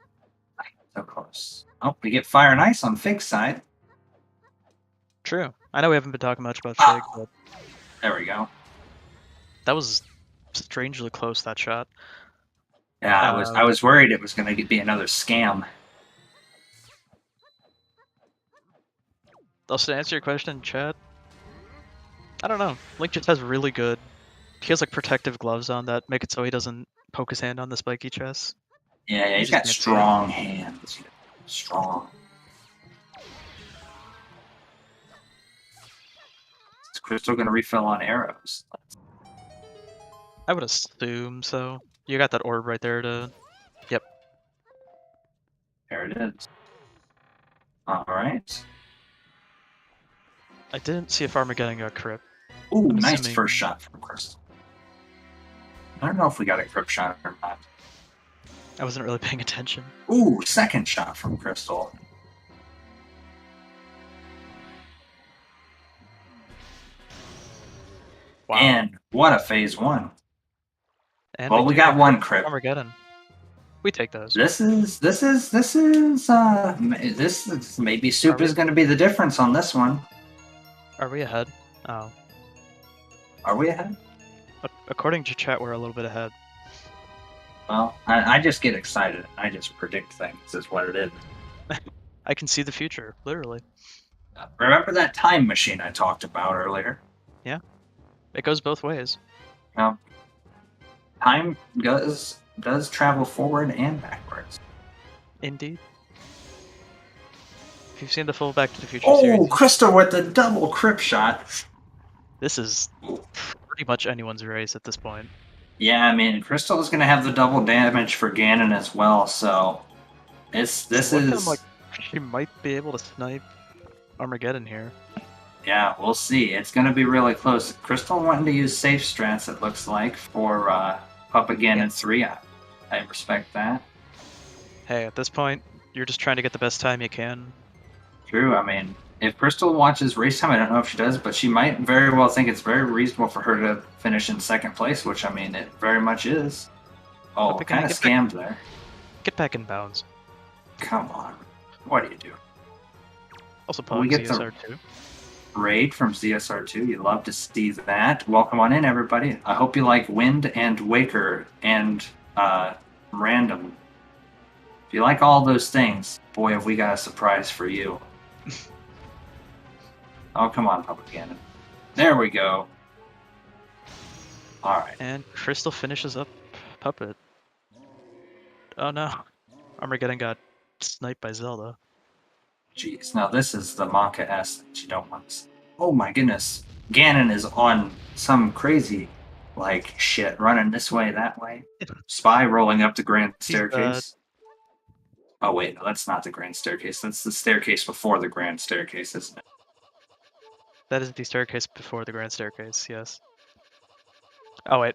So close. Oh, we get Fire and Ice on Fig's side. True. I know we haven't been talking much about Fig, but There we go. that was strangely close, that shot. Yeah, I was worried it was going to be another scam. Also, to answer your question, Chad, I don't know. Link just has really good... He has like protective gloves on that make it so he doesn't poke his hand on the spiky chest. Yeah, he's got strong hands. Strong. Is Crystal going to refill on arrows? I would assume so. You got that orb right there to... Yep. There it is. Alright. I didn't see if Armageddon got crypt. Ooh, I'm nice assuming- first shot from Crystal. I don't know if we got a crypt shot or not. I wasn't really paying attention. Ooh, second shot from Crystal. Wow. And what a phase one. And Well, we got one crypt. Armageddon. We take those. This is maybe soup is going to be the difference on this one. Are we ahead? Oh. Are we ahead? According to chat, we're a little bit ahead. Well, I just get excited. I just predict things is what it is. I can see the future, literally. Remember that time machine I talked about earlier? It goes both ways. Well, time does travel forward and backwards. Indeed. If you've seen the full Back to the Future Oh, series, Crystal with the double crypt shot. this is pretty much anyone's race at this point. Yeah, I mean, Crystal is going to have the double damage for Ganon as well, so this Looking is... like she might be able to snipe Armageddon here. Yeah, we'll see. It's going to be really close. Crystal wanting to use safe strats, it looks like, for Puppet Ganon 3. I respect that. Hey, at this point, you're just trying to get the best time you can. True, I mean, if Crystal watches race time, I don't know if she does, but she might very well think it's very reasonable for her to finish in second place, which, I mean, it very much is. Oh, Puppet kind of Ganon, scammed there. Get back in bounds. Come on. What do you do? Also, We Pog get the- ZSR2. Raid from ZSR2. You love to see that. Welcome on in, everybody. I hope you like Wind and Waker and Random. If you like all those things, boy, have we got a surprise for you. Oh, come on, Puppet Ganon. There we go. Alright. And Crystal finishes up Puppet. Oh no. Armageddon got sniped by Zelda. Jeez. Now, this is the Monka S that you don't want to see. Oh my goodness. Ganon is on some crazy, like, shit, running this way, that way. Spy rolling up the grand staircase. Oh, wait, no, that's not the grand staircase. That's the staircase before the grand staircase, isn't it? That is the staircase before the grand staircase, yes. Oh, wait.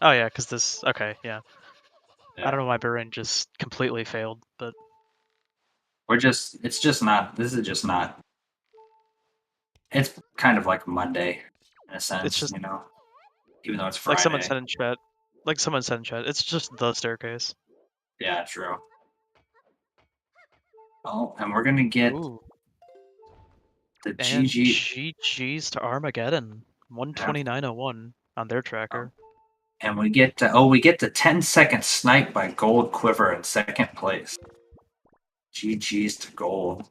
Oh, yeah, because this... Okay, yeah. I don't know why Barin just completely failed, but... It's just not, this is just not, it's kind of like Monday, in a sense, It's just, you know? Even though it's Friday. like someone said in chat, it's just the staircase. Yeah, true. Oh, and we're gonna get Ooh. the And GG. GG's to Armageddon. 129.01 on their tracker. And we get the 10-second snipe by Gold Quiver in second place. GG's to Gold.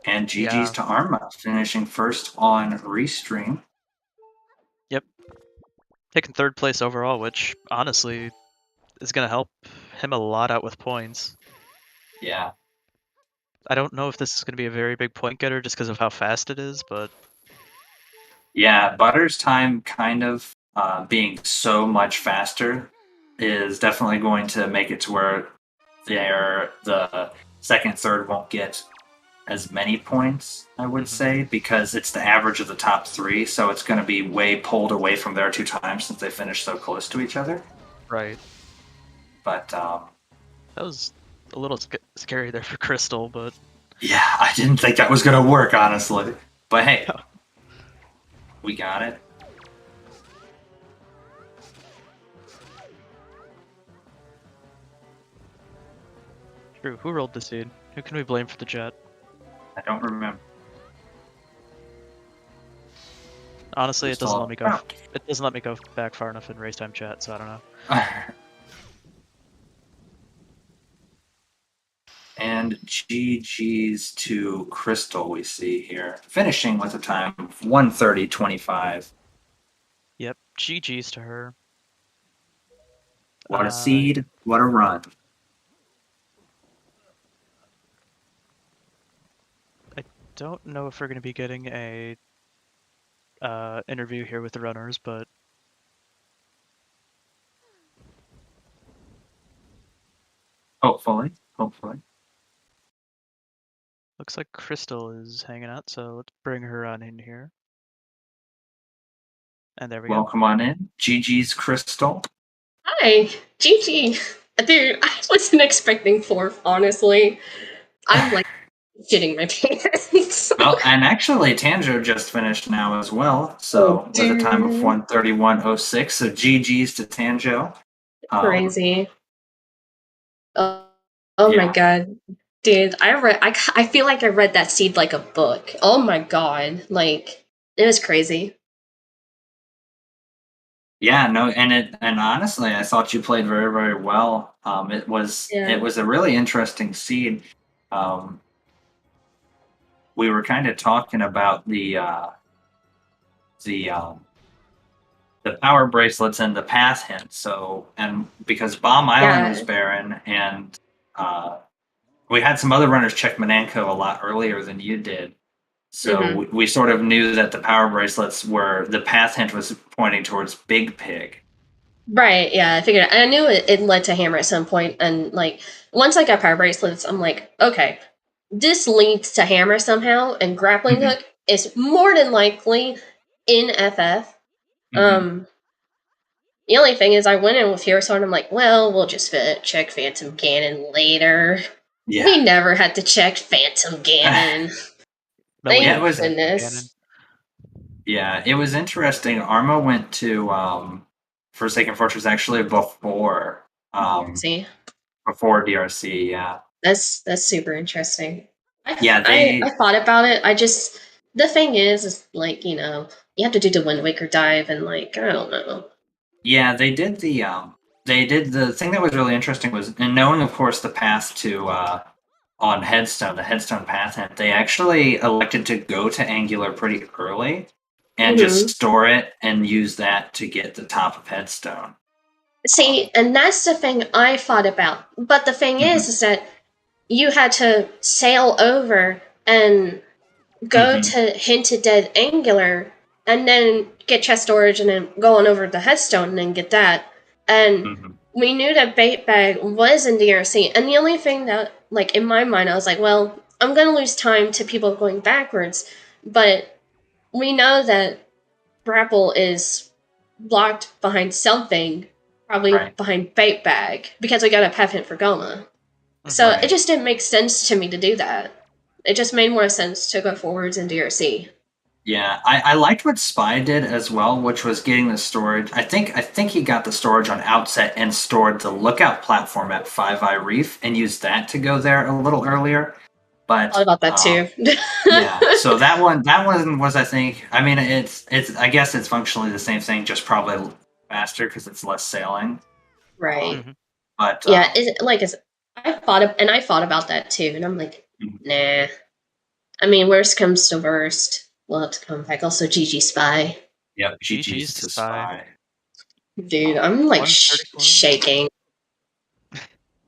And GG's to Arma, finishing first on Restream. Yep. Taking third place overall, which honestly is going to help him a lot out with points. Yeah. I don't know if this is going to be a very big point getter just because of how fast it is, but... Yeah, Butter's time kind of being so much faster is definitely going to make it to where the second, third won't get as many points, I would say, because it's the average of the top three, so it's going to be way pulled away from their 2 times since they finished so close to each other. Right. But that was a little scary there for Crystal, but... Yeah, I didn't think that was going to work, honestly. But hey, we got it. True, who rolled the seed? Who can we blame for the jet? I don't remember. Honestly, it doesn't let me go. It doesn't let me go back far enough in race time chat, so I don't know. And GG's to Crystal, we see here, finishing with a time of 1:30.25. Yep, GG's to her. What a seed! What a run! I don't know if we're going to be getting a interview here with the runners, but Hopefully. looks like Crystal is hanging out, so let's bring her on in here. And there we go. Welcome on in. GG's Crystal. Hi, GG. Dude, I wasn't expecting 4th, honestly. I'm like shitting my pants. Well, and actually, Tanjo just finished now as well, so with a time of 1:31.06. So GG's to Tanjo. Crazy. Oh my god. Dude, I feel like I read that seed like a book. Oh my god. Like, it was crazy. Yeah, no, and honestly, I thought you played very, very well. It was a really interesting seed. We were kind of talking about the power bracelets and the path hints. So, and because Bomb Island was barren, and we had some other runners check Mananko a lot earlier than you did. So we sort of knew that the power bracelets were the path hint was pointing towards Big Pig. Right, yeah, I figured. I knew it led to Hammer at some point, and like once I got power bracelets, I'm like, okay, this leads to Hammer somehow, and grappling hook is more than likely in FF. The only thing is, I went in with Hero Sword, and I'm like, well, we'll just check Phantom Ganon later. Yeah. We never had to check Phantom Ganon. Thank goodness. Yeah, it was interesting. Arma went to Forsaken Fortress actually before DRC. Yeah, that's super interesting. I thought about it. The thing is like, you have to do the Wind Waker dive, and like, I don't know. Yeah, they did the thing that was really interesting was, and knowing of course the path to on Headstone, the Headstone path hint, they actually elected to go to Angular pretty early and just store it and use that to get the top of Headstone. See, and that's the thing I thought about. But the thing is that you had to sail over and go to Hinted Dead Angular, and then get chest storage, and then go on over to Headstone and then get that. And we knew that Bait Bag was in DRC, and the only thing that, like, in my mind, I was like, well, I'm going to lose time to people going backwards, but we know that Grapple is blocked behind something, probably behind Bait Bag, because we got a path hint for Goma. So it just didn't make sense to me to do that. It just made more sense to go forwards in DRC. Yeah, I liked what Spy did as well, which was getting the storage. I think he got the storage on Outset and stored the lookout platform at Five Eye Reef and used that to go there a little earlier. But thought about that too. Yeah, so that one was, I think. I mean, it's I guess it's functionally the same thing, just probably faster because it's less sailing. Right. But yeah, I thought about that too, and I'm like, nah. I mean, worst comes to worst, we'll have to come back. Also, GG Spy. Yep, GG's to Spy. Dude, I'm like shaking.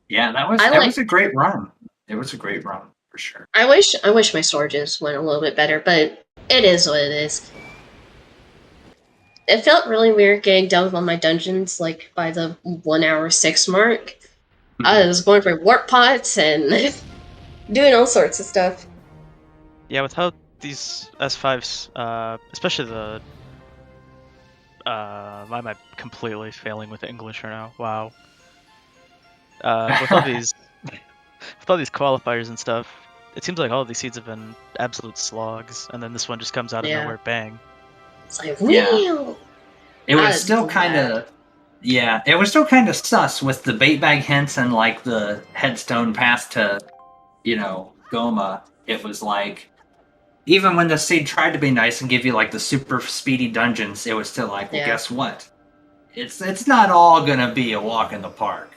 Yeah, that was a great run. It was a great run for sure. I wish my storages went a little bit better, but it is what it is. It felt really weird getting done with all my dungeons, like, by the 1 hour 6 mark. I was going for warp pots and doing all sorts of stuff. Yeah, with how these S5s, especially the... why am I completely failing with English right now? Wow. With all these... with all these qualifiers and stuff, it seems like all of these seeds have been absolute slogs, and then this one just comes out of nowhere, bang. It's like, whew! It was still kind of... Yeah, it was still kind of sus with the bait bag hints and, like, the headstone path to, Goma. It was like... Even when the seed tried to be nice and give you, like, the super speedy dungeons, it was still like, well, guess what? It's not all gonna be a walk in the park.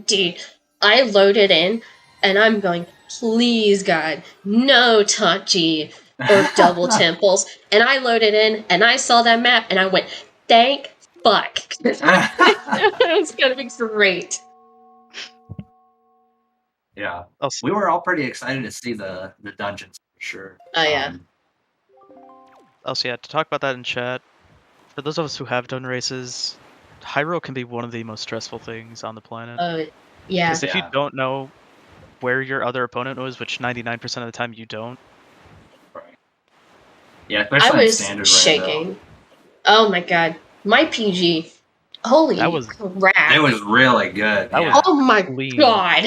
Dude, I loaded in, and I'm going, please, God, no Tachi or double temples. And I loaded in, and I saw that map, and I went, thank fuck. It was gonna be great. Yeah. We were all pretty excited to see the dungeons, for sure. Oh, yeah. Also, yeah, to talk about that in chat, for those of us who have done races, Hyrule can be one of the most stressful things on the planet. Yeah. Because if you don't know where your other opponent was, which 99% of the time you don't. Right. Yeah, especially I was standard shaking. Oh my god. My PG. Holy crap. It was really good. Oh my god.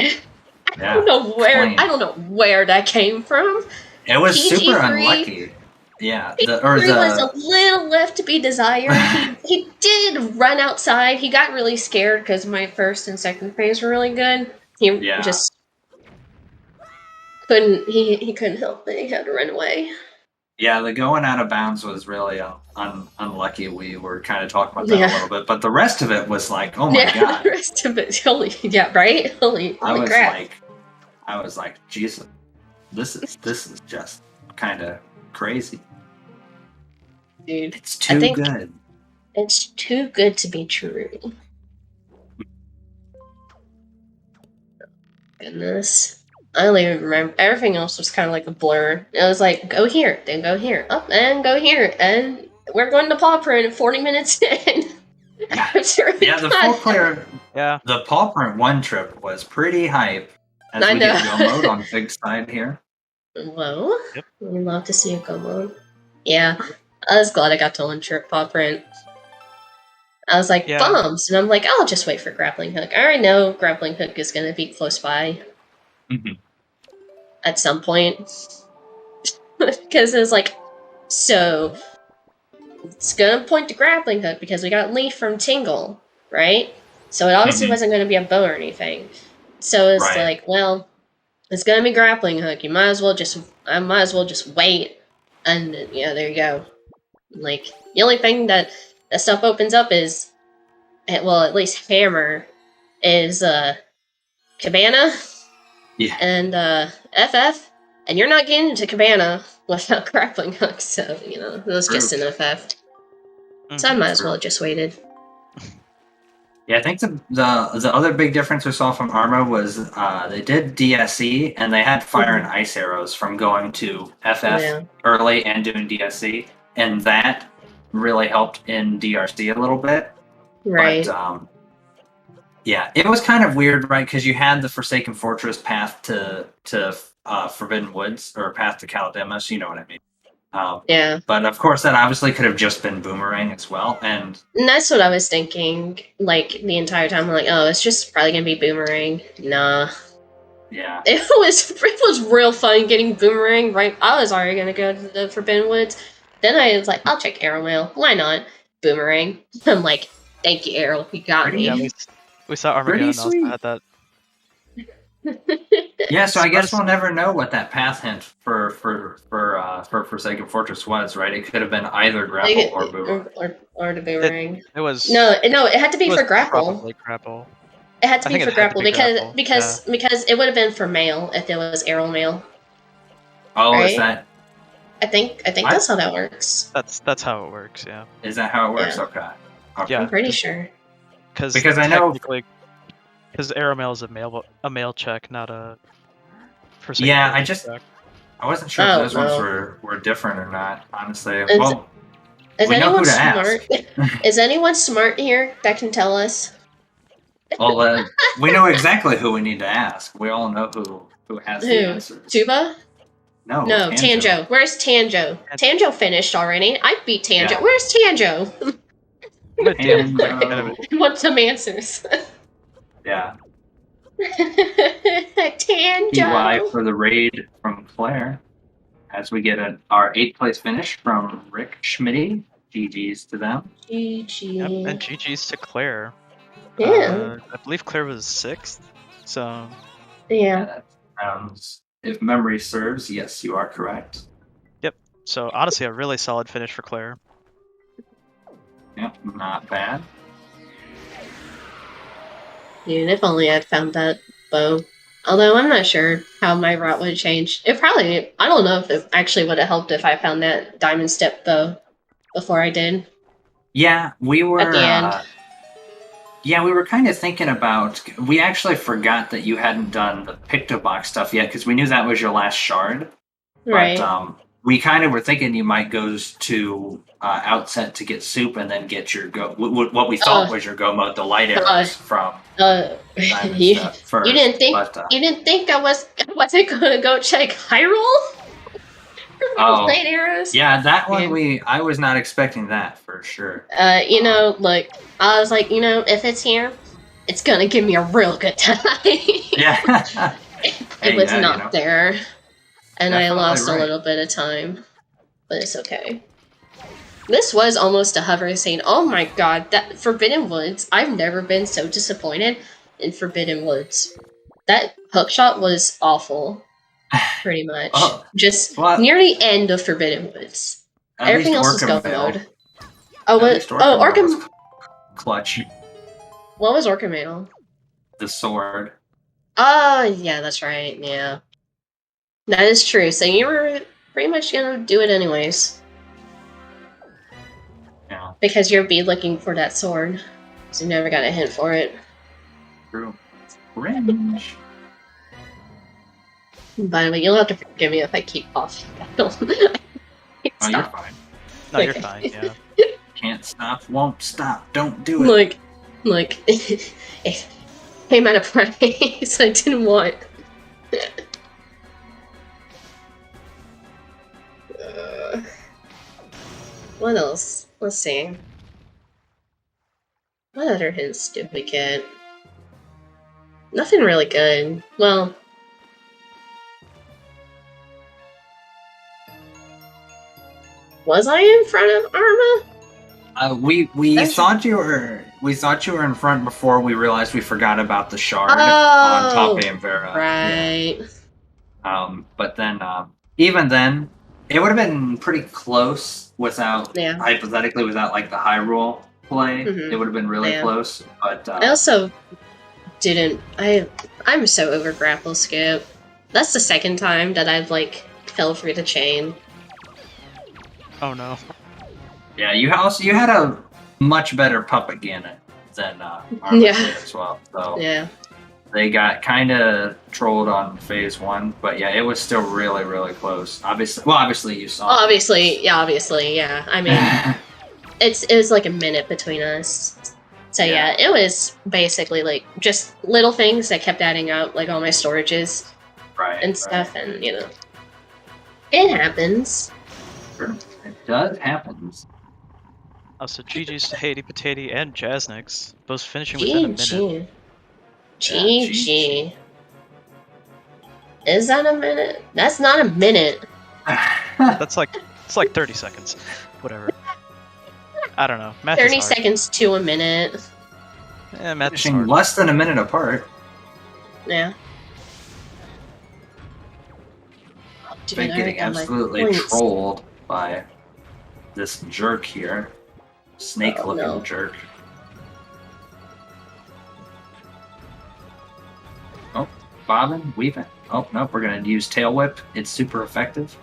I don't know where that came from. It was super unlucky. Yeah, PG3 was a little left to be desired. he did run outside. He got really scared because my first and second phase were really good. He just couldn't. He couldn't help it. He had to run away. Yeah, the going out of bounds was really unlucky. We were kind of talking about that a little bit, but the rest of it was like, oh my god. The rest of it, holy crap! I was like, Jesus, this is just kind of crazy. Dude, it's too good. It's too good to be true. Goodness. I don't even remember. Everything else was kind of like a blur. It was like, go here, then go here, up and go here, and we're going to paw print 40 minutes in. Yeah, the full clear. Yeah. The paw print 1 trip was pretty hype. As we get go mode on big side here. Whoa. Yep. We love to see a go mode. Yeah. I was glad I got to 1 trip paw print. I was like, bombs! And I'm like, I'll just wait for grappling hook. I already know grappling hook is going to be close by. At some point. Because it's like, so it's going to point to grappling hook because we got Leaf from Tingle, right? So it obviously wasn't going to be a bow or anything. So it's like, well, it's going to be grappling hook. I might as well just wait. And yeah, there you go. Like, the only thing that stuff opens up is, well, at least hammer is Cabana and FF, and you're not getting into Cabana without grappling hook, so it was just an FF. So I might as well have just waited. Yeah, I think the other big difference we saw from Arma was they did DSE and they had fire and ice arrows from going to FF early and doing DSE, and that really helped in DRC a little bit. Right. But, yeah, it was kind of weird, right? Because you had the Forsaken Fortress path to Forbidden Woods, or path to Calademus, you know what I mean. Yeah. But of course, that obviously could have just been Boomerang as well, and that's what I was thinking. Like the entire time, I'm like, oh, it's just probably gonna be Boomerang. Nah. Yeah. It was real fun getting Boomerang. Right, I was already gonna go to the Forbidden Woods. Then I was like, I'll check Arrow Mail. Why not? Boomerang. I'm like, thank you, Arrow. You got me. Yeah, we saw Armageddon also had that. Yeah, so I guess we'll never know what that path hint for Forsaken Fortress was, right? It could have been either grapple or boomerang. Or the boomerang. It was no. It had to be for grapple. Probably grapple. It had to be for grapple because it would have been for mail if it was arrow mail. Oh, right? Is that? I think that's how that works. That's how it works. Yeah. Is that how it works? Yeah. Okay. Yeah. I'm pretty sure. Because I know. Because arrow mail is a mail check, not a. Yeah, I wasn't sure if those ones were different or not. Honestly, is we know who to smart? ask. Is anyone smart here that can tell us? Well, we know exactly who we need to ask. We all know who has the answer. Tuba? No, Tanjo. Where's Tanjo? Tanjo finished already. I beat Tanjo. Yeah. Where's Tanjo? I want some answers. Yeah. Tanjo. TY for the raid from Claire. As we get our 8th place finish from Rick Schmitty. GG's to them. GG. Yep, and GG's to Claire. Yeah. I believe Claire was 6th. So. Yeah. If memory serves, yes, you are correct. Yep. So honestly, a really solid finish for Claire. Yep, not bad. Dude, if only I'd found that bow. Although I'm not sure how my route would have changed. It probably, I don't know if it actually would have helped if I found that diamond step bow before I did. Yeah, we were. At the end. Yeah, we were kind of thinking about. We actually forgot that you hadn't done the Pictobox stuff yet because we knew that was your last shard. Right. But we kind of were thinking you might go to Outset to get soup and then get your go. What we thought was your go mode, the light arrows from. You didn't think I wasn't gonna go check Hyrule? Light arrows? Yeah, that one I was not expecting that for sure. Look, I was like, if it's here, it's gonna give me a real good time. Yeah. it was not there. And I lost a little bit of time. But it's okay. This was almost a hover scene. Oh my god, that Forbidden Woods. I've never been so disappointed in Forbidden Woods. That hookshot was awful. Pretty much. Near the end of Forbidden Woods. Everything else was go mode. Orcam clutch. What was Orcamail? The sword. Oh, yeah, that's right, yeah. That is true. So you were pretty much gonna do it anyways. Yeah. Because you'll be looking for that sword. So you never got a hint for it. True. Cringe. By the way, you'll have to forgive me if I keep off. Oh, you're Stop. fine. No, you're Okay. fine. Yeah. Can't stop, won't stop. Don't do it. Look, it came out of praise. I didn't want. What else? Let's see. What other hints did we get? Nothing really good. Well, was I in front of Arma? We That's- thought you were in front before we realized we forgot about the shard Oh, on top of Amvera. Right. Yeah. But then even then, it would have been pretty close without hypothetically without like the Hyrule play. Mhm. It would have been really Yeah. close. But I also didn't. I'm so over grapple skip. That's the second time that I've like fell through the chain. Oh no. yeah, you had a much better puppet Ganon than Arma Yeah. did as well. So Yeah. they got kind of trolled on phase 1, but yeah, it was still really, really close. Obviously you saw. Obviously, yeah. I mean, it was like a minute between us. So yeah, it was basically like just little things that kept adding up, like all my storages and stuff, and you know, it happens. Sure. It does happen. Also, GG's to Haiti Potato and Jaznix, both finishing within a minute. GG. Is that a minute? That's not a minute. It's like 30 seconds. Whatever. I don't know. Math 30 is hard. seconds to a minute. Math is Finishing hard. less than a minute apart. Yeah. Oh, dude, Been I getting got my absolutely points. trolled by this jerk here. Snake-looking jerk. Oh, bobbing, weaving. Oh, nope, we're gonna use Tail Whip. It's super effective.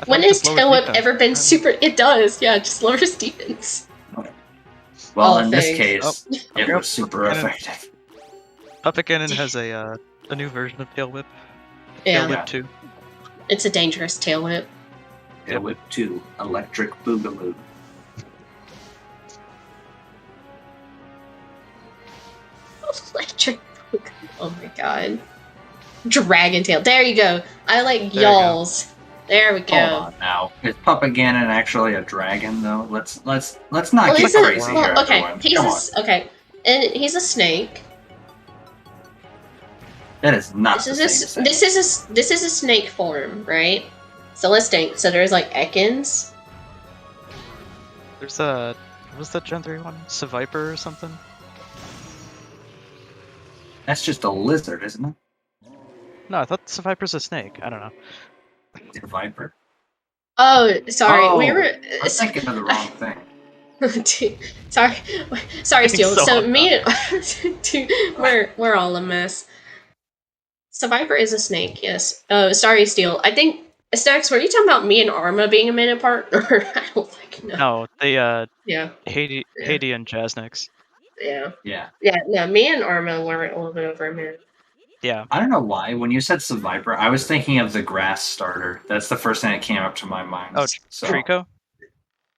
When has Tail Whip ever been super? It does, yeah, just lowers defense. Well, Oh, in this thanks. case, it was super effective. Puppet Ganon has a new version of Tail Whip. Yeah. Tail Whip 2. It's a dangerous Tail Whip. Tail Whip 2, Electric Boogaloo. Electric. Oh my god. Dragon Tail. There you go. I like There you go. y'alls. There we go. Hold on now. Is Puppet Ganon actually a dragon though? Let's not Well, get he's crazy here, okay. everyone. He's Come a, on. okay, and he's a snake. That is not This the is same a, this is a snake form, right? So let's think. So there's like Ekans. There's a... What was that Gen 3 one? Seviper or something? That's just a lizard, isn't it? No, I thought Seviper's a snake. I don't know. It's a viper. Oh, sorry. Oh, we were. I'm thinking of the wrong thing. Sorry, Steel. so So off me and dude, we're all a mess. Survivor is a snake, yes. Oh, sorry, Steel. I think Stacks, were you talking about me and Arma being a minute apart? Or I don't fucking know. No, they, Yeah, Haiti and Jaznix. yeah. Yeah. Yeah, no, me and Arma were a little bit over a minute. Yeah. I don't know why. When you said Seviper, I was thinking of the grass starter. That's the first thing that came up to my mind. Oh, so, Trico?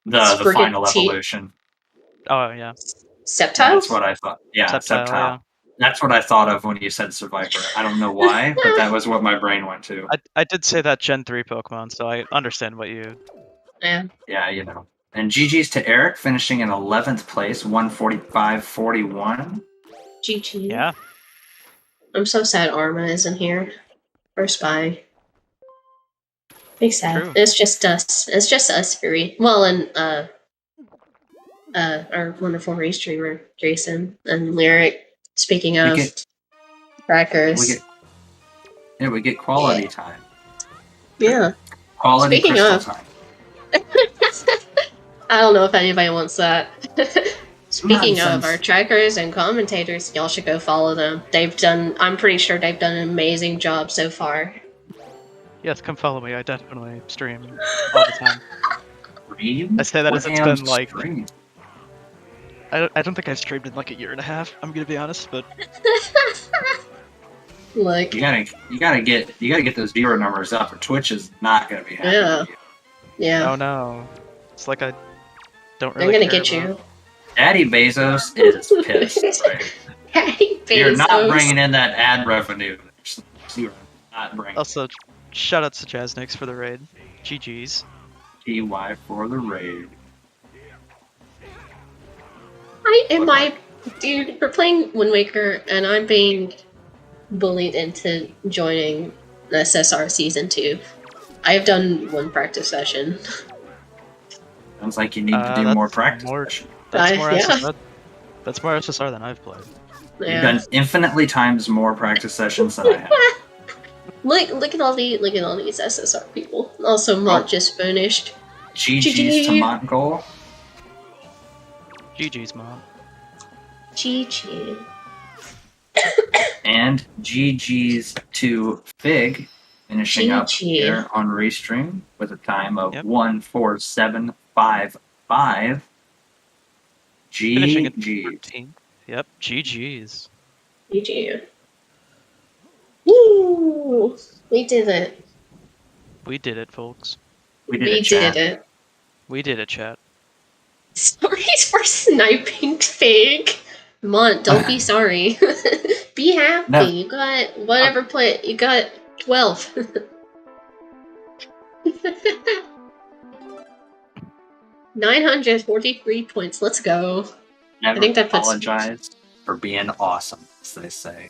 the final Sprigatito. evolution. Oh, yeah. Septiles? That's what I thought. Yeah, Septile, Septile. yeah. That's what I thought of when you said Survivor. I don't know why, but that was what my brain went to. I did say that Gen 3 Pokemon, so I understand what you... Yeah. Yeah, you know. And GG's to Eric, finishing in 11th place, 145.41. GG. Yeah. I'm so sad Arma isn't here. Or Spy. Big sad. True. It's just us. It's just us three. Well, and our wonderful race streamer, Jason, and Lyric. Speaking of crackers. We get quality time. Yeah. Quality Speaking crystal of- time. I don't know if anybody wants that. Speaking of Nonsense. our trackers and commentators, y'all should go follow them. I'm pretty sure they've done an amazing job so far. Yes, come follow me. I definitely stream all the time. Stream? I say that What as it's damn been like... stream? I don't think I've streamed in like a year and a half, I'm gonna be honest, but... Like, You gotta get those viewer numbers up, or Twitch is not gonna be happy. Yeah. With you. yeah, Oh no. It's like I don't I'm really gonna care get you. about- Daddy Bezos is pissed. Right? Daddy You're not Bezos. bringing in that ad revenue. You're not bringing Also, shout out to Jaznix for the raid. GG's. TY for the raid. Dude, we're playing Wind Waker, and I'm being bullied into joining the SSR Season 2. I have done one practice session. Sounds like you need to do That's more practice. That's more yeah. SSR. That's more SSR than I've played. You've Yeah. done infinitely times more practice sessions than I have. Look at all these SSR people. Also, Mont Oh. just finished. GG's to Montgol. GG's, mom. GG. And GG's to Fig, finishing up GG. here on Restream with a time of Yep. 1:47.55. Finishing at GG. 13th. Yep, GG's. GG. Woo! We did it. We did it, folks. We We did did it. it. We did it, chat. Sorry for sniping Fig. Mont, don't be sorry. Be happy. No. You got whatever play. You got 12. 943 points. Let's go. Never think that puts- apologize for being awesome, as they say.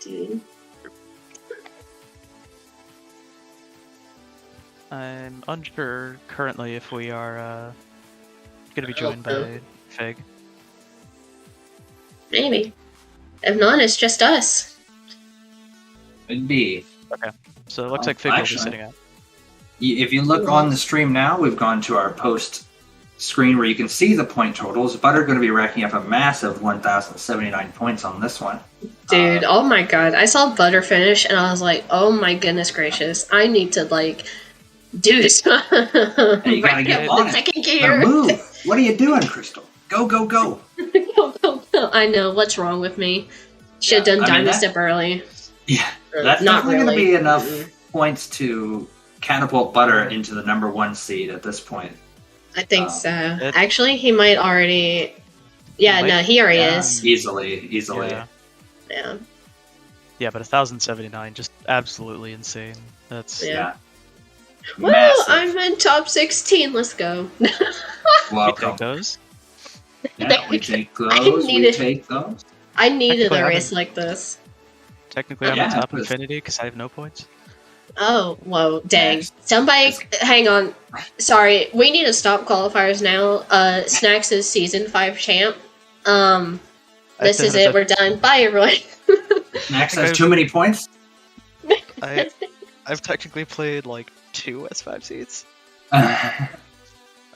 Dude. I'm unsure currently if we are gonna be joined Oh. by Fig. Maybe. If not, it's just us. Could be. So it looks Oh, like Fig will be actually- sitting out. If you look on the stream now, we've gone to our post screen where you can see the point totals. Butter going to be racking up a massive 1,079 points on this one. Dude, oh my god. I saw Butter finish and I was like, oh my goodness gracious. I need to, like, do something. you gotta get on it. Second Now gear. move! What are you doing, Crystal? Go, go, go! I know, what's wrong with me? Should have done I mean, Dynastip early. Yeah, that's Not definitely going to really. be enough Mm-mm. points to catapult Butter into the number 1 seed at this point. I think Oh. so. It- Actually, he might already. Yeah, He no, might- he already Yeah, is. easily. Yeah. Yeah. Yeah, but 1,079, just absolutely insane. That's Yeah. Yeah. Well, Massive. I'm in top 16. Let's go. we Welcome. take those. Yeah, we take I those. We needed- take those. I needed Technically, a I'm race in- like this. Technically, I'm Yeah, in top but- infinity because I have no points. Oh, whoa, dang. Next. Somebody, hang on. Sorry, we need to stop qualifiers now. Snacks is season 5 champ. This is it. We're done. Bye, everyone. Max has too many points. I've technically played like 2 S5 seeds. Yeah,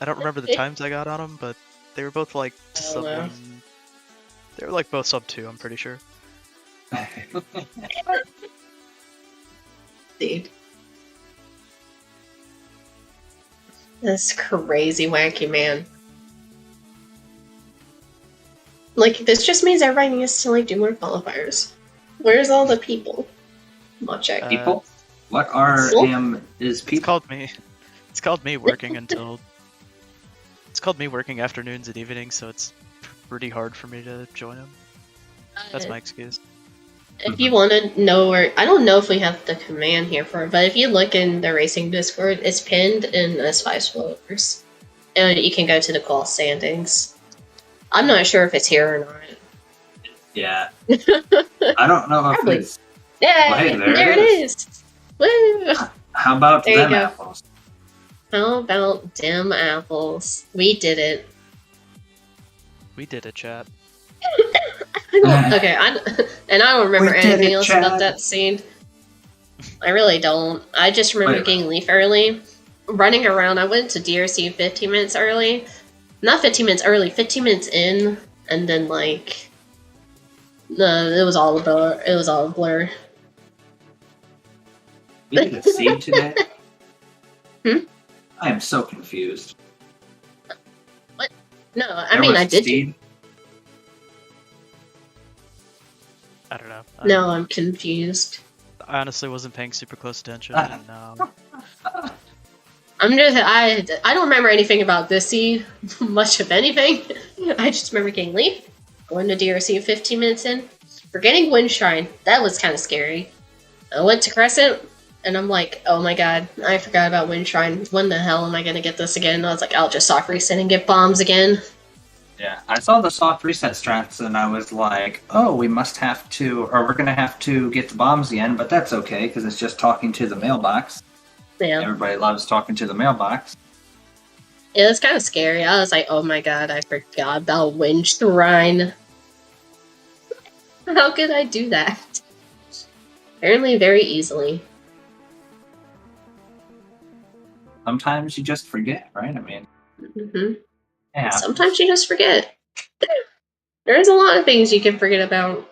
I don't remember the times I got on them, but they were both like don't know. They were like both sub 2. I'm pretty sure. Dude. That's crazy wacky, man. Like, this just means everybody needs to, like, do more qualifiers. Where's all the people? I'll check. people. What are So- is It's people? called me. It's called me working until. It's called me working afternoons and evenings, so it's pretty hard for me to join them. That's my excuse. If you want to know where, I don't know if we have the command here for it, but if you look in the racing Discord, it's pinned in S5 spoilers. And you can go to the call standings. I'm not sure if it's here or not. Yeah. I don't know if Probably. it's. Yeah, Well, hey, there there it it is. Woo! How about There you them go. apples? How about dim apples? We did it. We did it, chat. Okay, and I don't remember We did anything it, else Chad. about that scene. I really don't. I just remember Wait. getting Leaf early, running around. I went to DRC 15 minutes early. Not 15 minutes early, 15 minutes in, and then like, no, it was all a blur. It was all a blur. We did a seed today. Hmm? I am so confused. No, I There mean was I a did. seed? I don't know. No, I'm confused. I honestly wasn't paying super close attention. And, I don't remember anything about this seed, much of anything. I just remember getting Leaf, going to DRC 15 minutes in, forgetting Wind Shrine. That was kind of scary. I went to Crescent, and I'm like, oh my god, I forgot about Wind Shrine. When the hell am I gonna get this again? I was like, I'll just soft reset and get bombs again. Yeah, I saw the soft reset strats and I was like, oh, we're gonna have to get the bombs again, but that's okay, because it's just talking to the mailbox. Yeah. Everybody loves talking to the mailbox. It was kind of scary. I was like, oh my god, I forgot about Wind Shrine. How could I do that? Apparently very easily. Sometimes you just forget, right? I mean, yeah. Sometimes you just forget. There's a lot of things you can forget about.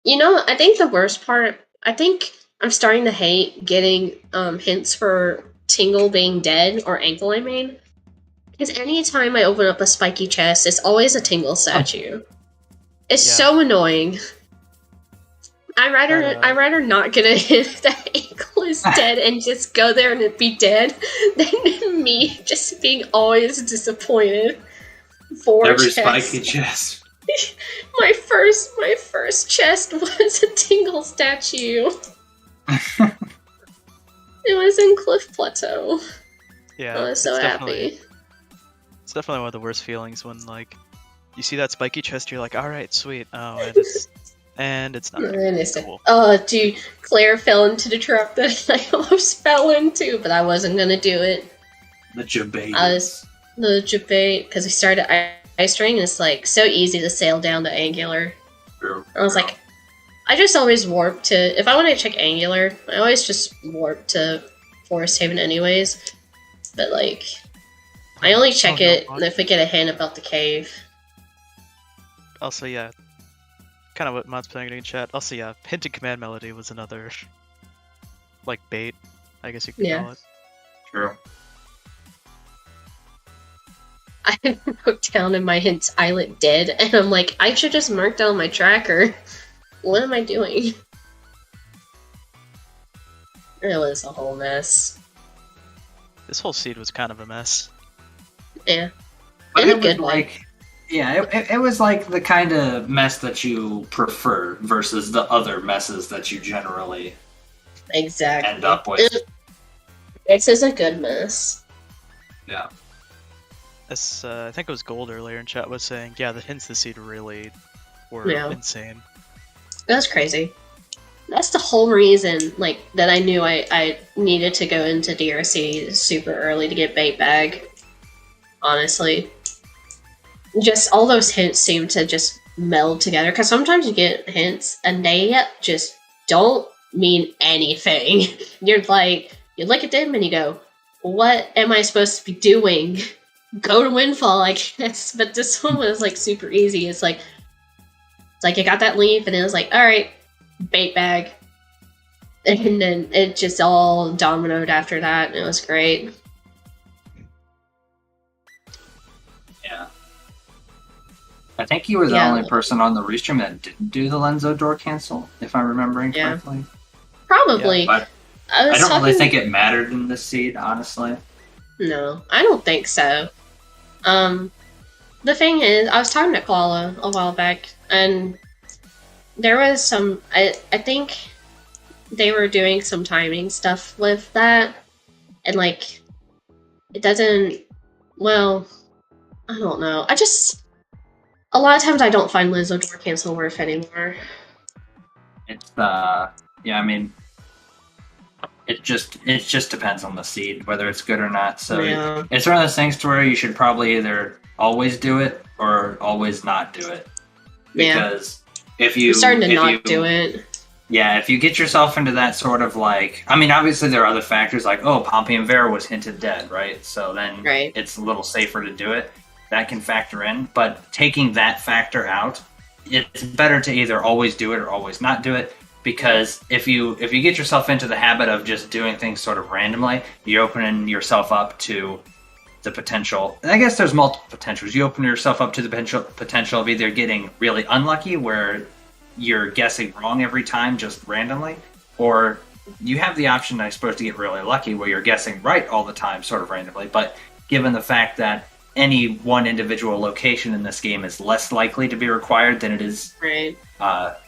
You know, I think the worst part, I think I'm starting to hate getting hints for Tingle being dead or Ankle, I mean. Because anytime I open up a spiky chest, it's always a Tingle statue. It's so annoying. I'd rather not get a hint that Ankle is dead and just go there and it be dead than me just being always disappointed. Every spiky chest. my first chest was a Tingle statue. It was in Cliff Plateau. Yeah, I was so happy. It's definitely one of the worst feelings when, like, you see that spiky chest, you're like, alright, sweet. Oh, and it's not. Cool. Oh, dude, Claire fell into the trap that I almost fell into, but I wasn't gonna do it. The debate. The debate, because we started Ice Ring, and it's like so easy to sail down to Angular. True. I was like, I just always warp to, if I want to check Angular, I always just warp to Forest Haven anyways. But like, I only check it if we get a hint about the cave. Also, yeah, kind of what Mod's playing in chat. Also, yeah, Hinted Command Melody was another, like, bait, I guess you could call it. True. I wrote down in my hints Islet dead, and I'm like, I should just mark down my tracker. What am I doing? It was a whole mess. This whole seed was kind of a mess. Yeah. But in it a good was way. like, yeah, it was like the kind of mess that you prefer versus the other messes that you generally Exactly. end up with. This is a good mess. Yeah. This, I think it was Gold earlier in chat was saying, yeah, the hints this seed really were insane. That's crazy. That's the whole reason, like, that I knew I needed to go into DRC super early to get bait bag. Honestly. Just all those hints seem to just meld together, because sometimes you get hints and they just don't mean anything. You're like, you look at them and you go, what am I supposed to be doing? Go to Windfall, I guess. But this one was like super easy. It's like you got that leaf and it was like, alright, bait bag. And then it just all dominoed after that, and it was great. Yeah. I think you were the only person on the restream that didn't do the Lenzo door cancel, if I'm remembering correctly. Probably. Yeah, but I don't really think it mattered in this seed, honestly. No, I don't think so. The thing is, I was talking to Koala a while back, and there was some, I think they were doing some timing stuff with that, and like, it doesn't, well, I don't know. A lot of times I don't find Lizzo door cancel worth anymore. It's, yeah, I mean, it just depends on the seed, whether it's good or not. So it's one of those things to where you should probably either always do it or always not do it. Because if you... I'm starting to not do it. Yeah, if you get yourself into that sort of like... I mean, obviously there are other factors like, oh, Pompey and Vera was hinted dead, right? So then it's a little safer to do it. That can factor in. But taking that factor out, it's better to either always do it or always not do it. Because if you get yourself into the habit of just doing things sort of randomly, you're opening yourself up to the potential. And I guess there's multiple potentials. You open yourself up to the potential of either getting really unlucky, where you're guessing wrong every time just randomly, or you have the option, I suppose, to get really lucky where you're guessing right all the time, sort of randomly. But given the fact that any one individual location in this game is less likely to be required than it is, Right.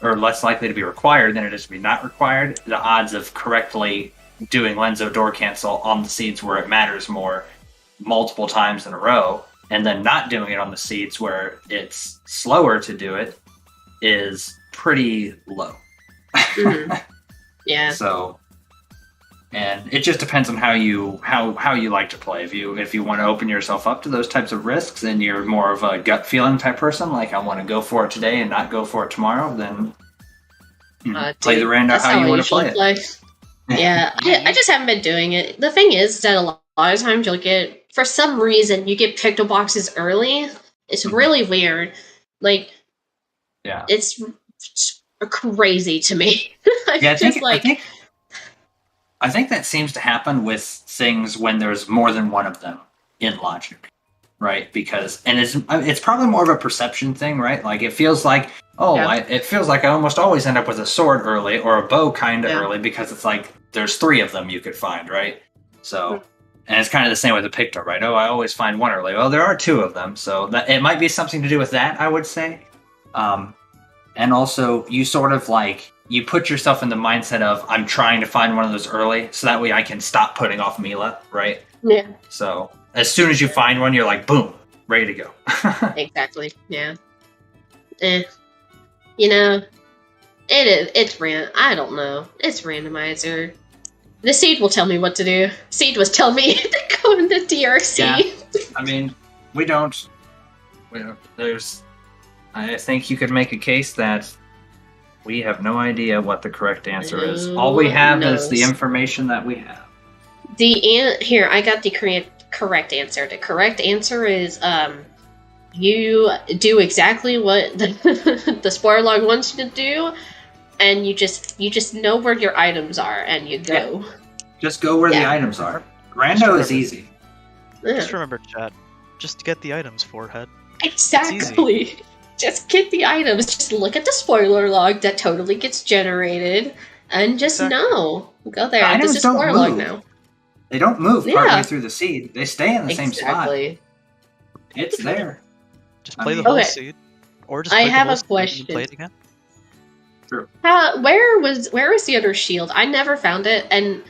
or less likely to be required than it is to be not required, the odds of correctly doing Lenzo door cancel on the seeds where it matters more multiple times in a row, and then not doing it on the seeds where it's slower to do it, is pretty low. Mhm. Yeah. So, and it just depends on how you like to play. If you want to open yourself up to those types of risks, and you're more of a gut feeling type person, like I want to go for it today and not go for it tomorrow, then play Dude, the rando that's how you I want to play usually it. Yeah, I just haven't been doing it. The thing is that a lot of times you'll get, for some reason, you get picto boxes early. It's really weird. Like, Yeah. it's crazy to me. Yeah, Just I think that seems to happen with things when there's more than one of them in Logic, right? Because it's probably more of a perception thing, right? Like it feels like it feels like I almost always end up with a sword early or a bow kind of early, because it's like there's 3 of them you could find, right? So, and it's kind of the same with the Picto, right? Oh, I always find one early. Well, there are 2 of them, so that it might be something to do with that, I would say. And also, you sort of like, you put yourself in the mindset of, I'm trying to find one of those early, so that way I can stop putting off Mila, right? Yeah. So, as soon as you find one, you're like, boom, ready to go. Exactly. Yeah. You know, it's I don't know. It's randomizer. The seed will tell me what to do. Seed was telling me to go into DRC. Yeah. I mean, I think you could make a case that we have no idea what the correct answer is. All we have is the information that we have. Here, I got the correct answer. The correct answer is you do exactly what the spoiler log wants you to do, and you just know where your items are, and you go. Yeah. Just go where the items are. Rando is easy. Just remember, chat. Just get the items, forehead. Exactly. Just get the items. Just look at the spoiler log that totally gets generated, and just know. Go there. This is spoiler log now. They don't move partway through the seed. They stay in the same spot. It's there. Just play the whole seed, or just. I play have the a question. And play it again. True. Where was the other shield? I never found it, and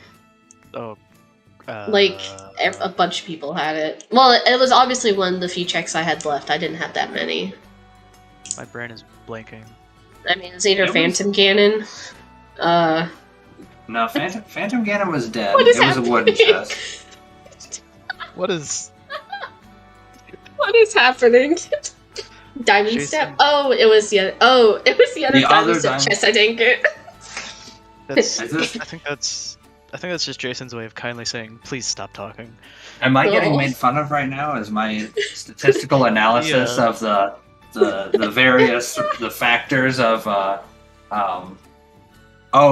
a bunch of people had it. Well, it was obviously one of the few checks I had left. I didn't have that many. My brain is blanking. I mean, it's either Phantom Ganon. No, Phantom Ganon was dead. What is it was a wooden chest. What is happening? Diamond Step. Oh, it was the other Diamond Step chest I didn't get. I think that's just Jason's way of kindly saying, "Please stop talking." Am I getting made fun of right now as my statistical analysis of the various the factors of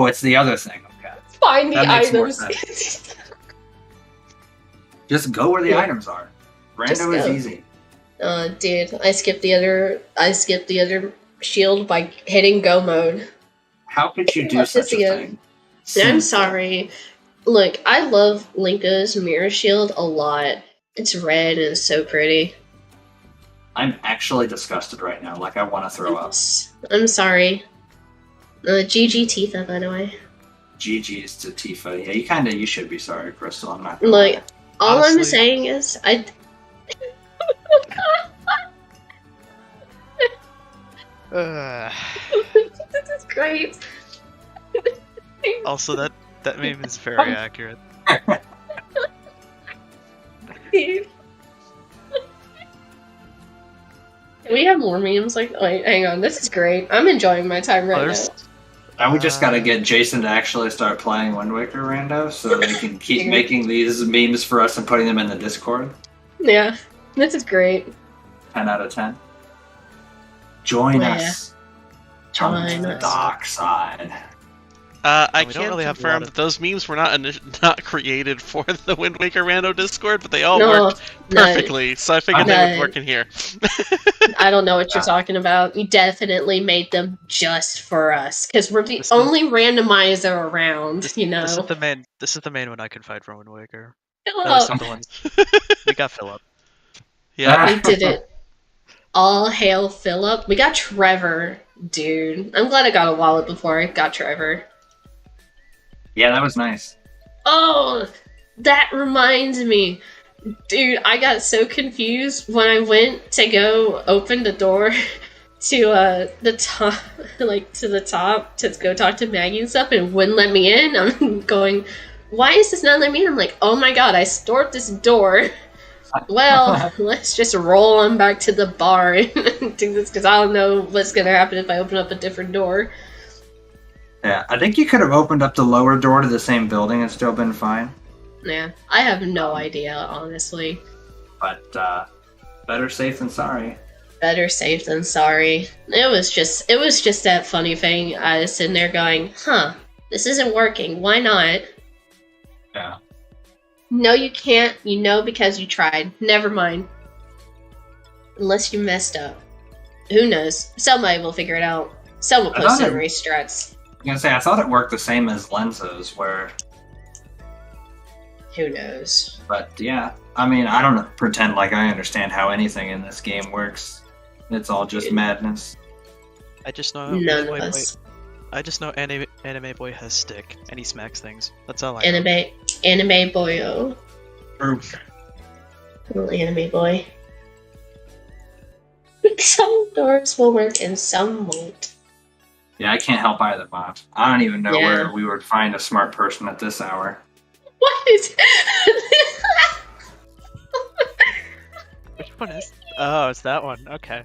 it's the other thing. Okay. Find the items. Just go where the items are. Rando is easy. Dude, I skipped the other shield by hitting go mode. How could you do such a thing? I'm sorry. Look, I love Linka's mirror shield a lot. It's red and it's so pretty. I'm actually disgusted right now. Like I want to throw up. I'm sorry. GG Tifa, by the way. GG's to Tifa. Yeah, you should be sorry, Crystal. I'm not. Look, all I'm saying is This is great. Also, that meme is very accurate. Can we have more memes? Wait, hang on. This is great. I'm enjoying my time right now. And we just gotta get Jason to actually start playing Wind Waker Rando so they can keep making these memes for us and putting them in the Discord. Yeah, this is great. 10 out of 10. Join us. Join the dark side. I we don't can really have a confirm lot of- that those memes were not created for the Wind Waker Rando Discord, but they all No, worked perfectly, so I figured they would work in here. I don't know what you're talking about. You definitely made them just for us, because we're the This is- only randomizer around, This know? is the main one I can find from Wind Waker. Philip. At least of the ones we got Philip. Yeah. We did it. All hail Philip. We got Trevor, dude. I'm glad I got a wallet before I got Trevor. Yeah, that was nice. Oh, that reminds me. Dude, I got so confused when I went to go open the door to the top, to the top to go talk to Maggie and stuff, and it wouldn't let me in. I'm going, why is this not letting me in? I'm like, oh my god, I stored this door. Well, let's just roll on back to the bar and do this, because I don't know what's going to happen if I open up a different door. Yeah, I think you could have opened up the lower door to the same building and still been fine. Yeah, I have no idea, honestly. But better safe than sorry. Better safe than sorry. It was just that funny thing. I was sitting there going, huh, this isn't working. Why not? Yeah. No, you can't. You know because you tried. Never mind. Unless you messed up. Who knows? Somebody will figure it out. Someone will post it in race strats. I was gonna say, I thought it worked the same as lenses, where... Who knows? But yeah, I mean, I don't pretend like I understand how anything in this game works. It's all just madness. I just know None of us. I just know anime boy has stick and he smacks things. That's all I know. Anime boyo. Little anime boy. Some doors will work and some won't. Yeah, I can't help either, Bot. I don't even know Yeah. where we would find a smart person at this hour. What is... Which one is? Oh, it's that one. Okay.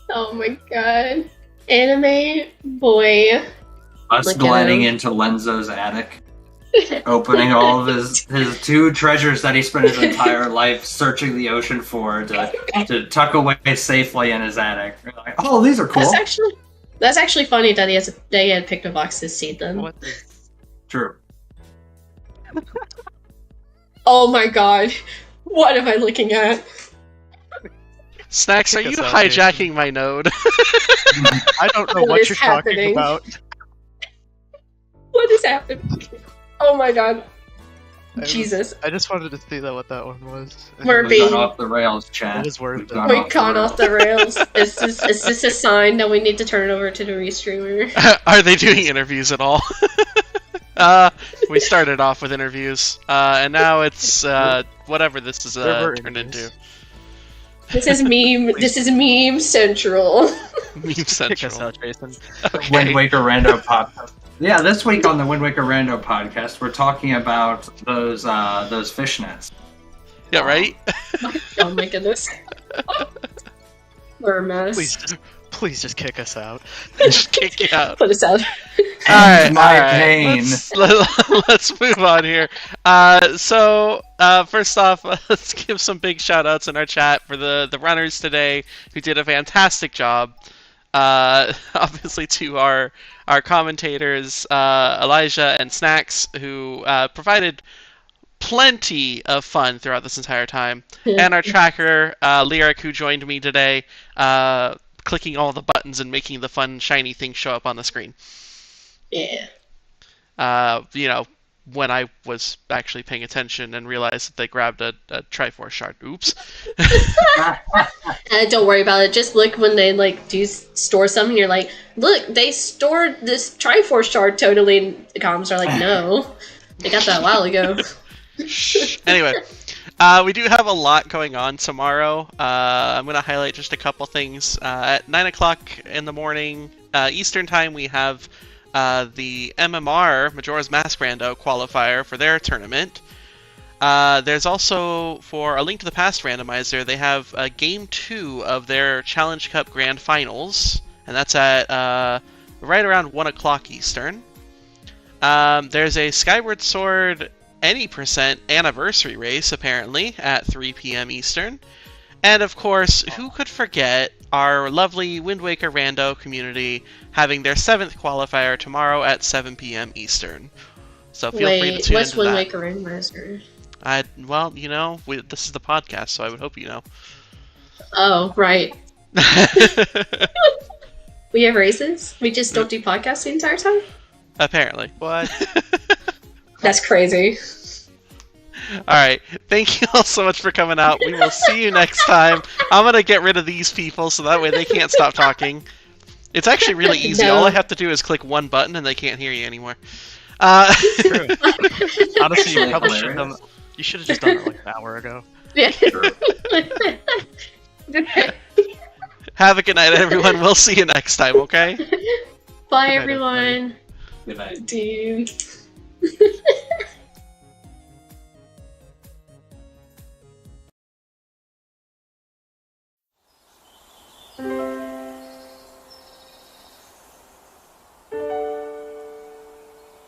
Oh my god. Anime boy. Us Look at gliding him. into Lenzo's attic, opening all of his two treasures that he spent his entire life searching the ocean for to tuck away safely in his attic. We're like, oh, these are cool. That's actually funny that he had picked a box to see them. What is... True. Oh my god. What am I looking at? Snacks, are Kick you us out, hijacking my node? I don't know What what is you're happening? talking about. What is happening? Oh my god. I Jesus. I just wanted to see what that one was. We're We've being- gone off the rails, chat. It was worth We've it. gone We gone off the rails. Is this a sign that we need to turn it over to the restreamer? Are they doing interviews at all? We started off with interviews, and now it's whatever this is There were turned interviews. into. This is meme. This is meme central. Meme Kick us Central. out, Jason. Okay. Wind Waker Rando podcast. Yeah, this week on the Wind Waker Rando podcast, we're talking about those fishnets. Yeah, right? Oh my goodness. We're a mess. Please just kick us out. Just kick you out. Put us out. Alright, my alright. pain. Let's move on here. So first off, let's give some big shout outs in our chat for the runners today who did a fantastic job. Obviously to our commentators, Elijah and Snacks, who provided plenty of fun throughout this entire time. And our tracker, Lyric, who joined me today, clicking all the buttons and making the fun shiny things show up on the screen. Yeah. When I was actually paying attention and realized that they grabbed a Triforce shard. Oops. Don't worry about it. Just look when they do store something. You're like, look, they stored this Triforce shard totally. And the comms are like, no, they got that a while ago. Anyway, we do have a lot going on tomorrow. I'm going to highlight just a couple things. At 9 o'clock in the morning Eastern Time, we have the MMR, Majora's Mask Rando qualifier for their tournament. There's also, for A Link to the Past randomizer, they have Game 2 of their Challenge Cup Grand Finals, and that's at right around 1 o'clock Eastern. There's a Skyward Sword Any % anniversary race, apparently, at 3 p.m. Eastern. And of course, who could forget our lovely Wind Waker Rando community having their 7th qualifier tomorrow at 7 p.m. Eastern. So feel free to tune what's into Wind that. Waker Randomizer? Well, you know, this is the podcast, so I would hope you know. Oh, right. We have races? We just don't do podcasts the entire time? Apparently. What? That's crazy. Alright, thank you all so much for coming out. We will see you next time. I'm gonna get rid of these people so that way they can't stop talking. It's actually really easy. No. All I have to do is click one button and they can't hear you anymore. True. Honestly, you Actually probably should have hilarious. done. You should have just done it like an hour ago. Yeah. Have a good night, everyone. We'll see you next time, okay? Bye, Good night, everyone. Good night. Dude.